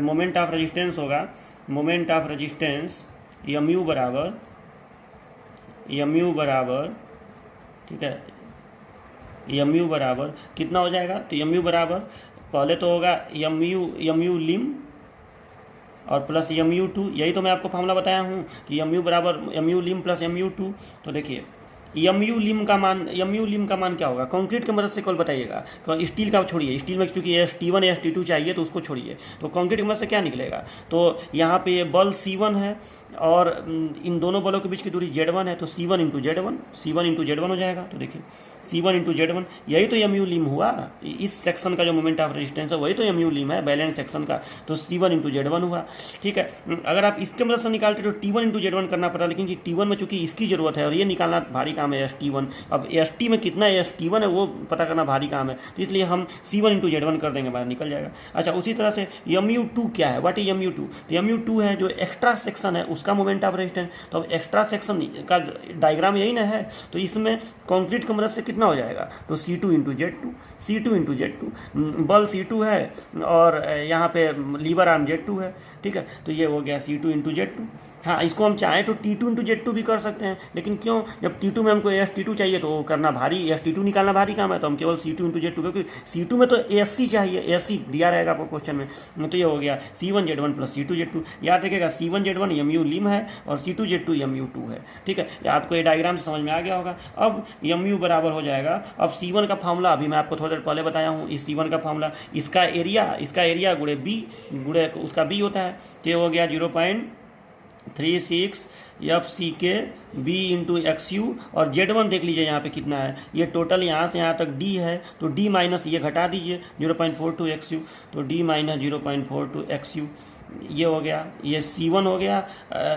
मोमेंट ऑफ रेजिस्टेंस होगा, मोमेंट ऑफ रेजिस्टेंस mu बराबर, ठीक है, mu बराबर कितना हो जाएगा, तो mu बराबर पहले तो होगा mu लिम और प्लस mu2। यही तो मैं आपको फार्मूला बताया हूँ कि mu बराबर mu लिम प्लस mu2। तो देखिए mu लिम का मान क्या होगा, कंक्रीट की मदद से केवल बताइएगा, स्टील का छोड़िए। स्टील में क्योंकि AST1 AST2 चाहिए तो उसको छोड़िए, तो कंक्रीट की मदद से क्या निकलेगा। तो यहाँ पे ये बल C1 है और इन दोनों बलों के बीच की दूरी Z1 है, तो C1 इंटू Z1 हो जाएगा। तो देखिए C1 इंटू Z1, यही तो mu लिम हुआ। इस सेक्शन का जो मोमेंट ऑफ रेजिस्टेंस है वही तो mu लिम है बैलेंस सेक्शन का, तो C1 इंटू Z1 हुआ। ठीक है, अगर आप इसके मदद से निकालते तो T1 इंटू Z1 करना पड़ता, लेकिन T1 में चूंकि इसकी ज़रूरत है और ये निकालना भारी काम है AST1। अब AST में कितना AST1 है वो पता करना भारी काम है, तो इसलिए हम C1 इंटू Z1 कर देंगे, बाहर निकल जाएगा। अच्छा, उसी तरह से mu2 क्या है, व्हाट इज mu2, तो mu2 है जो एक्स्ट्रा सेक्शन है उसका मोमेंट ऑफ रेजिस्टेंस। तो अब एक्स्ट्रा सेक्शन का डायग्राम यही ना है, तो इसमें कंक्रीट की मदद से कितना हो जाएगा, तो C2 इंटू Z2 बल C2 है और यहाँ पे लीवर आर्म Z2 है। ठीक है, तो ये हो गया C2 इंटू Z2। हाँ, इसको हम चाहें तो T2 इंटू जेड टू भी कर सकते हैं, लेकिन क्यों, जब T2 में हमको AST2 चाहिए तो वो करना भारी, AST2 निकालना भारी काम है, तो हम केवल C2 इंटू जेड टू, क्योंकि C2 में तो ASC चाहिए, ASC दिया रहेगा आपको क्वेश्चन में। तो ये हो गया C1Z1 प्लस C2Z2। याद रखिएगा C1Z1 MU लिम है और C2Z2 MU2 है। ठीक है, आपको ये डायग्राम से समझ में आ गया होगा। अब MU बराबर हो जाएगा, अब C1 का फार्मूला अभी मैं आपको थोड़ी देर पहले बताया हूँ, इस C1 का फार्मूला, इसका एरिया गुणे बी गुणे उसका बी होता है, तो ये हो गया 0.36 FCK B इंटू XU। और Z1 देख लीजिए यहाँ पे कितना है, ये टोटल यहाँ से यहाँ तक D है, तो D माइनस ये घटा दीजिए 0.42 XU, तो D माइनस 0.42 XU, ये हो गया, ये C1 हो गया,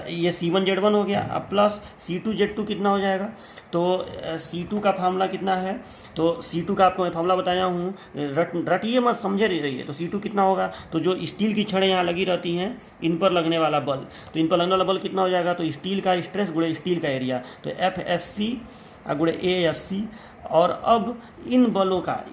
ये C1Z1 हो गया। अब प्लस C2Z2 कितना हो जाएगा, तो C2 का फार्मूला कितना है, तो C2 का आपको मैं फार्मूला बताया हूँ, रटिए मत, समझे रहिए। तो C2 कितना होगा, तो जो स्टील की छड़ें यहाँ लगी रहती हैं, इन पर लगने वाला बल, तो इन पर लगने वाला बल कितना हो जाएगा, तो स्टील का स्ट्रेस गुणे स्टील का एरिया, तो FSC गुणे ASC। और अब इन बलों का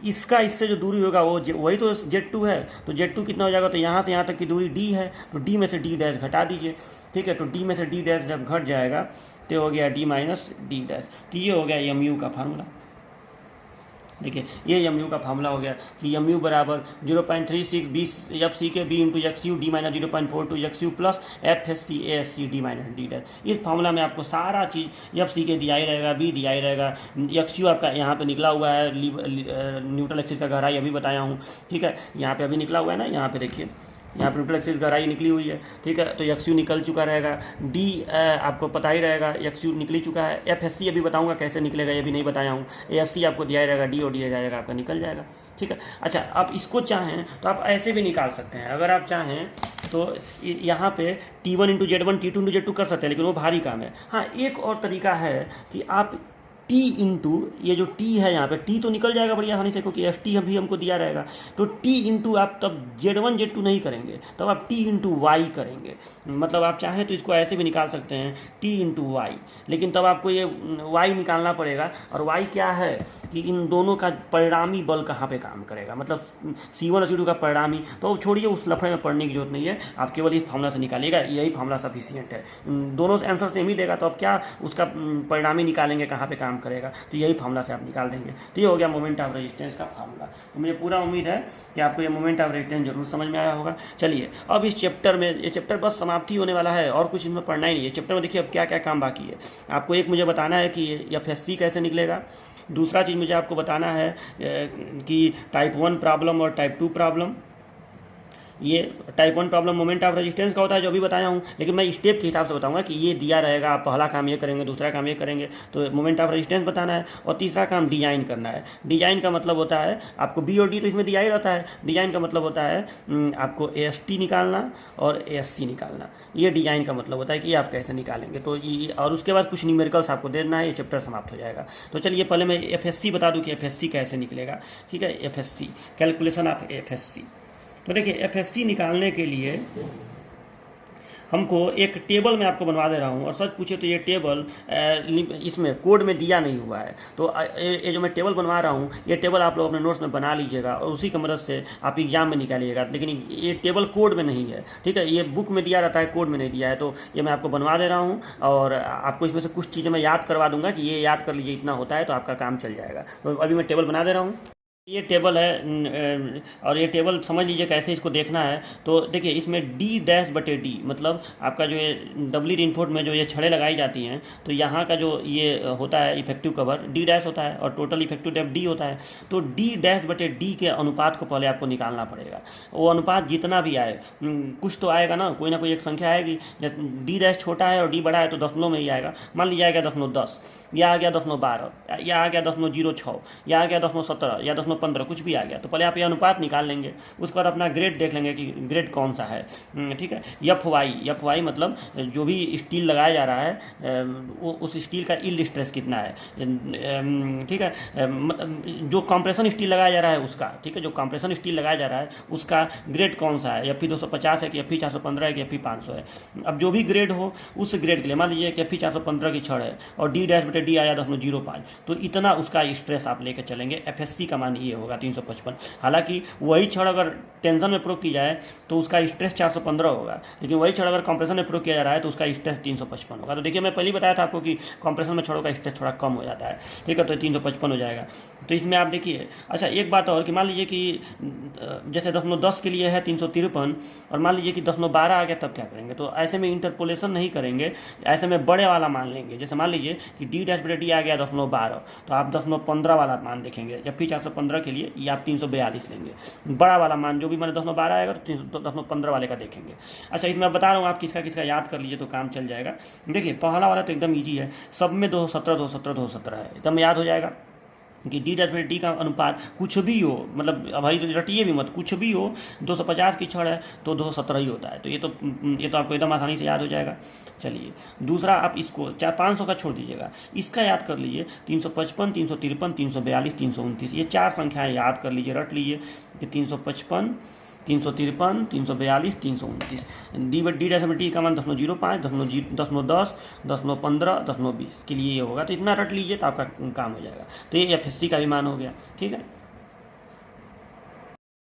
इसका इससे जो दूरी होगा वो वही तो Z2 है, तो Z2 कितना हो जाएगा, तो यहाँ से यहाँ तक की दूरी D है, तो D में से D डैश घटा दीजिए। ठीक है, तो D में से D डैश जब घट जाएगा तो हो गया D माइनस D डैश। तो ये हो गया MU का फार्मूला। देखिए, ये MU का फार्मूला हो गया कि MU बराबर 0.36 FCK B into XU D minus 0.42 XU plus FSC ASC D minus D dash. इस फार्मूला में आपको सारा चीज़ FCK दिया ही रहेगा, B दिया ही रहेगा, XU आपका यहाँ पे निकला हुआ है, न्यूट्रल एक्सिस का गहराई अभी बताया हूँ। ठीक है, यहाँ पे अभी निकला हुआ है ना, यहाँ पे देखिए, यहाँ पर न्यूट्रल एक्सिस गहराई निकली हुई है। ठीक है, तो XU निकल चुका रहेगा, D आपको पता ही रहेगा, XU निकल चुका है, FSC अभी बताऊंगा कैसे निकलेगा, ये भी नहीं बताया हूँ, ASC आपको दिया ही रहेगा, D और D जाएगा आपका निकल जाएगा। ठीक है, अच्छा, आप इसको चाहें तो आप ऐसे भी निकाल सकते हैं, अगर आप चाहें तो यहाँ पे T1 into Z1 T2 into Z2 कर सकते हैं, लेकिन वो भारी काम है। हाँ, एक और तरीका है कि आप T इंटू ये जो T है यहाँ पे, T तो निकल जाएगा बड़ी आसानी से, क्योंकि FT अभी हमको दिया रहेगा, तो T इंटू आप तब Z1 Z2 नहीं करेंगे, तब आप T इंटू वाई करेंगे। मतलब आप चाहें तो इसको ऐसे भी निकाल सकते हैं T इंटू वाई, लेकिन तब आपको ये y निकालना पड़ेगा, और y क्या है कि इन दोनों का परिणामी बल कहाँ पे काम करेगा, मतलब C1 और C2 का परिणामी। तो छोड़िए, उस लफड़े में पढ़ने की जरूरत नहीं है, आप केवल इस फार्मूला से निकालिएगा, यही फार्मूला सफिशिएंट है। दोनों आंसर सेम ही देगा, तो आप क्या उसका परिणामी निकालेंगे कहाँ पे काम करेगा, तो यही फार्मूला से आप निकाल देंगे। तो ये हो गया मोमेंट ऑफ रेजिस्टेंस का फार्मूला। तो मुझे पूरा उम्मीद है कि आपको ये मोमेंट ऑफ रेजिस्टेंस जरूर समझ में आया होगा। चलिए, अब इस चैप्टर में, ये चैप्टर बस समाप्ति होने वाला है, और कुछ इसमें पढ़ना ही नहीं है। चैप्टर में देखिए अब क्या क्या काम बाकी है। आपको एक मुझे बताना है कि FSC कैसे निकलेगा, दूसरा चीज़ मुझे आपको बताना है कि टाइप 1 प्रॉब्लम और टाइप 2 प्रॉब्लम, ये type 1 problem moment of resistance का होता है जो भी बताया हूँ, लेकिन मैं स्टेप के हिसाब से बताऊंगा कि ये दिया रहेगा, आप पहला काम ये करेंगे, दूसरा काम ये करेंगे, तो मोमेंट ऑफ रेजिस्टेंस बताना है, और तीसरा काम डिजाइन करना है। डिजाइन का मतलब होता है आपको B और D तो इसमें दिया ही रहता है, डिजाइन का मतलब होता है आपको AST निकालना और ASC निकालना, ये डिजाइन का मतलब होता है कि आप कैसे निकालेंगे। तो और उसके बाद कुछ न्यूमेरिकल्स आपको देना है, ये चैप्टर समाप्त हो जाएगा। तो चलिए पहले मैं FSC बता दूँ कि FSC कैसे निकलेगा। ठीक है, FSC कैलकुलेशन ऑफ FSC। तो देखिए, FSC निकालने के लिए हमको एक टेबल मैं आपको बनवा दे रहा हूँ, और सच पूछे तो ये टेबल इसमें कोड में दिया नहीं हुआ है, तो ये जो मैं टेबल बनवा रहा हूँ, ये टेबल आप लोग अपने नोट्स में बना लीजिएगा और उसी की मदद से आप एग्जाम में निकालिएगा, लेकिन ये टेबल कोड में नहीं है। ठीक है, ये बुक में दिया रहता है, कोड में नहीं दिया है, तो ये मैं आपको बनवा दे रहा हूँ, और आपको इसमें से कुछ चीज़ें मैं याद करवा दूंगा कि ये याद कर लीजिए, इतना होता है, तो आपका काम चल जाएगा। तो अभी मैं टेबल बना दे रहा हूँ। ये टेबल है, और ये टेबल समझ लीजिए कैसे इसको देखना है। तो देखिए, इसमें D-D मतलब आपका जो ये डबली रिइंफोर्स में जो ये छड़ें लगाई जाती हैं, तो यहाँ का जो ये होता है इफेक्टिव कवर D- होता है, और टोटल इफेक्टिव डेप्थ D होता है। तो D-D के अनुपात को पहले आपको निकालना पड़ेगा। वो अनुपात जितना भी आए, कुछ तो आएगा ना, कोई ना कोई एक संख्या आएगी। D- छोटा है और D बड़ा है तो दशमलव में ही आएगा। मान लीजिए आ गया 0.10, या आ गया 0.12, या आ गया 0.06, या आ गया 0.17, या 0.15, कुछ भी आ गया। तो पहले आप ये अनुपात निकाल लेंगे, उसके बाद अपना ग्रेड देख लेंगे कि ग्रेड कौन सा है। ठीक है, FY मतलब जो भी स्टील लगाया जा रहा है उस स्टील का यील्ड स्ट्रेस कितना है। ठीक है, जो कंप्रेशन स्टील लगाया जा रहा है उसका, ठीक है, जो कंप्रेशन स्टील लगाया जा रहा है उसका ग्रेड कौन सा है, FE 250 है कि FE 415 है कि FE 500 है। अब जो भी ग्रेड हो उस ग्रेड के लिए, मान लीजिए कि FE 415 की छड़ है और D- आया 0.05, तो इतना उसका स्ट्रेस आप लेकर चलेंगे। FSC का मान ये होगा 355। हालांकि वही छड़ अगर टेंशन में प्रयोग की जाए तो उसका स्ट्रेस 415 होगा, लेकिन वही छड़ अगर कंप्रेशन में प्रयोग किया जा रहा है तो उसका स्ट्रेस 355 होगा। तो देखिए मैं पहले ही बताया था आपको कि कंप्रेशन में छड़ों का स्ट्रेस थोड़ा कम हो जाता है, ठीक है, तो 355 हो जाएगा। तो इसमें आप देखिए, अच्छा एक बात और कि मान लीजिए कि जैसे 10 के लिए है 353 और मान लीजिए कि 10/12 आ गया, तब क्या करेंगे? तो ऐसे में इंटरपोलेशन नहीं करेंगे, ऐसे में बड़े वाला मान लेंगे। जैसे मान लीजिए कि d-d आ गया 10/12, तो आप 10/15 वाला मान देखेंगे, जब फिर 415 के लिए ये आप 342 लेंगे। बड़ा वाला मान जो भी मैंने 10/12 आएगा तो 10/15 वाले का देखेंगे। अच्छा इसमें मैं बता रहा हूँ, आप किसका किसका याद कर लीजिए तो काम चल जाएगा। देखिए पहला वाला तो एकदम ईजी है, सब में 217 217 217 है, एकदम याद हो जाएगा कि d-d का अनुपात कुछ भी हो, मतलब भाई रटिए भी मत, कुछ भी हो, 250 की छड़ है तो 217 ही होता है। तो ये तो आपको एकदम आसानी से याद हो जाएगा। चलिए दूसरा, आप इसको 500 का छोड़ दीजिएगा, इसका याद कर लीजिए 355 353 342 329, ये 4 संख्याएं याद कर लीजिए, रट लीजिए कि 355 353 342 329। d का मान 0.05 0.10 0.15 0.20 के लिए ये होगा। तो इतना रट लीजिए तो आपका काम हो जाएगा। तो ये FSC का भी मान हो गया, ठीक है।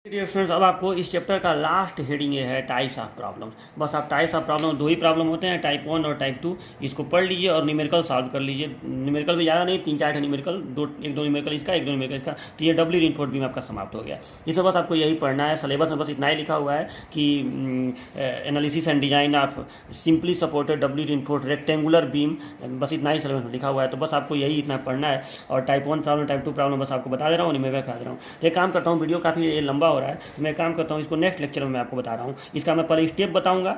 डियर स्टूडेंट्स, अब आपको इस चैप्टर का लास्ट हेडिंग ये है टाइप्स ऑफ प्रॉब्लम्स। बस आप types of problem, 2 he problem होते हैं, टाइप 1 और टाइप 2, इसको पढ़ लीजिए और न्यूमेरिकल सॉल्व कर लीजिए। न्यूमेरिकल भी ज़्यादा नहीं, 3-4 न्यूमेरिकल, 1-2 न्यूमेरिकल इसका, 1-2 न्यूमेरिकल इसका। तो ये डब्ल्यू रिइंफोर्स्ड बीम आपका समाप्त हो गया। इसमें बस आपको यही पढ़ना है। सिलेबस में बस इतना ही लिखा हुआ है कि analysis and design of simply supported W reinforced rectangular beam, बस इतना ही सिलेबस में लिखा हुआ है। तो बस आपको यही इतना पढ़ना है। और टाइप 1 प्रॉब्लम, टाइप 2 प्रॉब्लम बस आपको बता दे रहा हूँ, न्यूमेरिकल करा दे रहा हूँ। तो एक काम करता हूँ, वीडियो काफ़ी लंबा हो रहा है, मैं काम करता हूँ, इसको नेक्स्ट लेक्चर में मैं आपको बता रहा हूँ। इसका मैं पहले स्टेप बताऊंगा,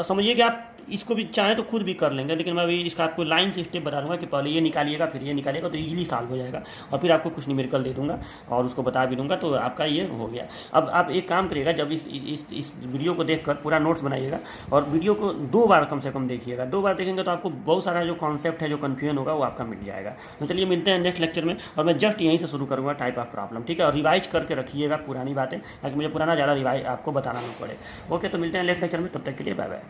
समझिए कि आप इसको भी चाहें तो खुद भी कर लेंगे, लेकिन मैं अभी इसका आपको लाइन से स्टेप बता दूंगा कि पहले ये निकालिएगा फिर ये निकालिएगा, तो इजीली सॉल्व हो जाएगा। और फिर आपको कुछ न्यूमेरिकल दे दूंगा और उसको बता भी दूंगा, तो आपका ये हो गया। अब आप एक काम करिएगा, जब इस वीडियो को देखकर पूरा नोट्स बनाइएगा और वीडियो को 2 बार कम से कम देखिएगा। 2 बार देखेंगे तो आपको बहुत सारा जो कॉन्सेप्ट है, जो कन्फ्यूजन होगा, वो आपका मिट जाएगा। तो चलिए मिलते हैं नेक्स्ट लेक्चर में, और मैं जस्ट यहीं से शुरू करूँगा टाइप ऑफ प्रॉब्लम, ठीक है। और रिवाइज करके रखिएगा पुरानी बातें, ताकि मुझे पुराना ज़्यादा रिवाइज आपको बताना नहीं पड़े। ओके, तो मिलते हैं नेक्स्ट लेक्चर में, तब तक के लिए बाय बाय।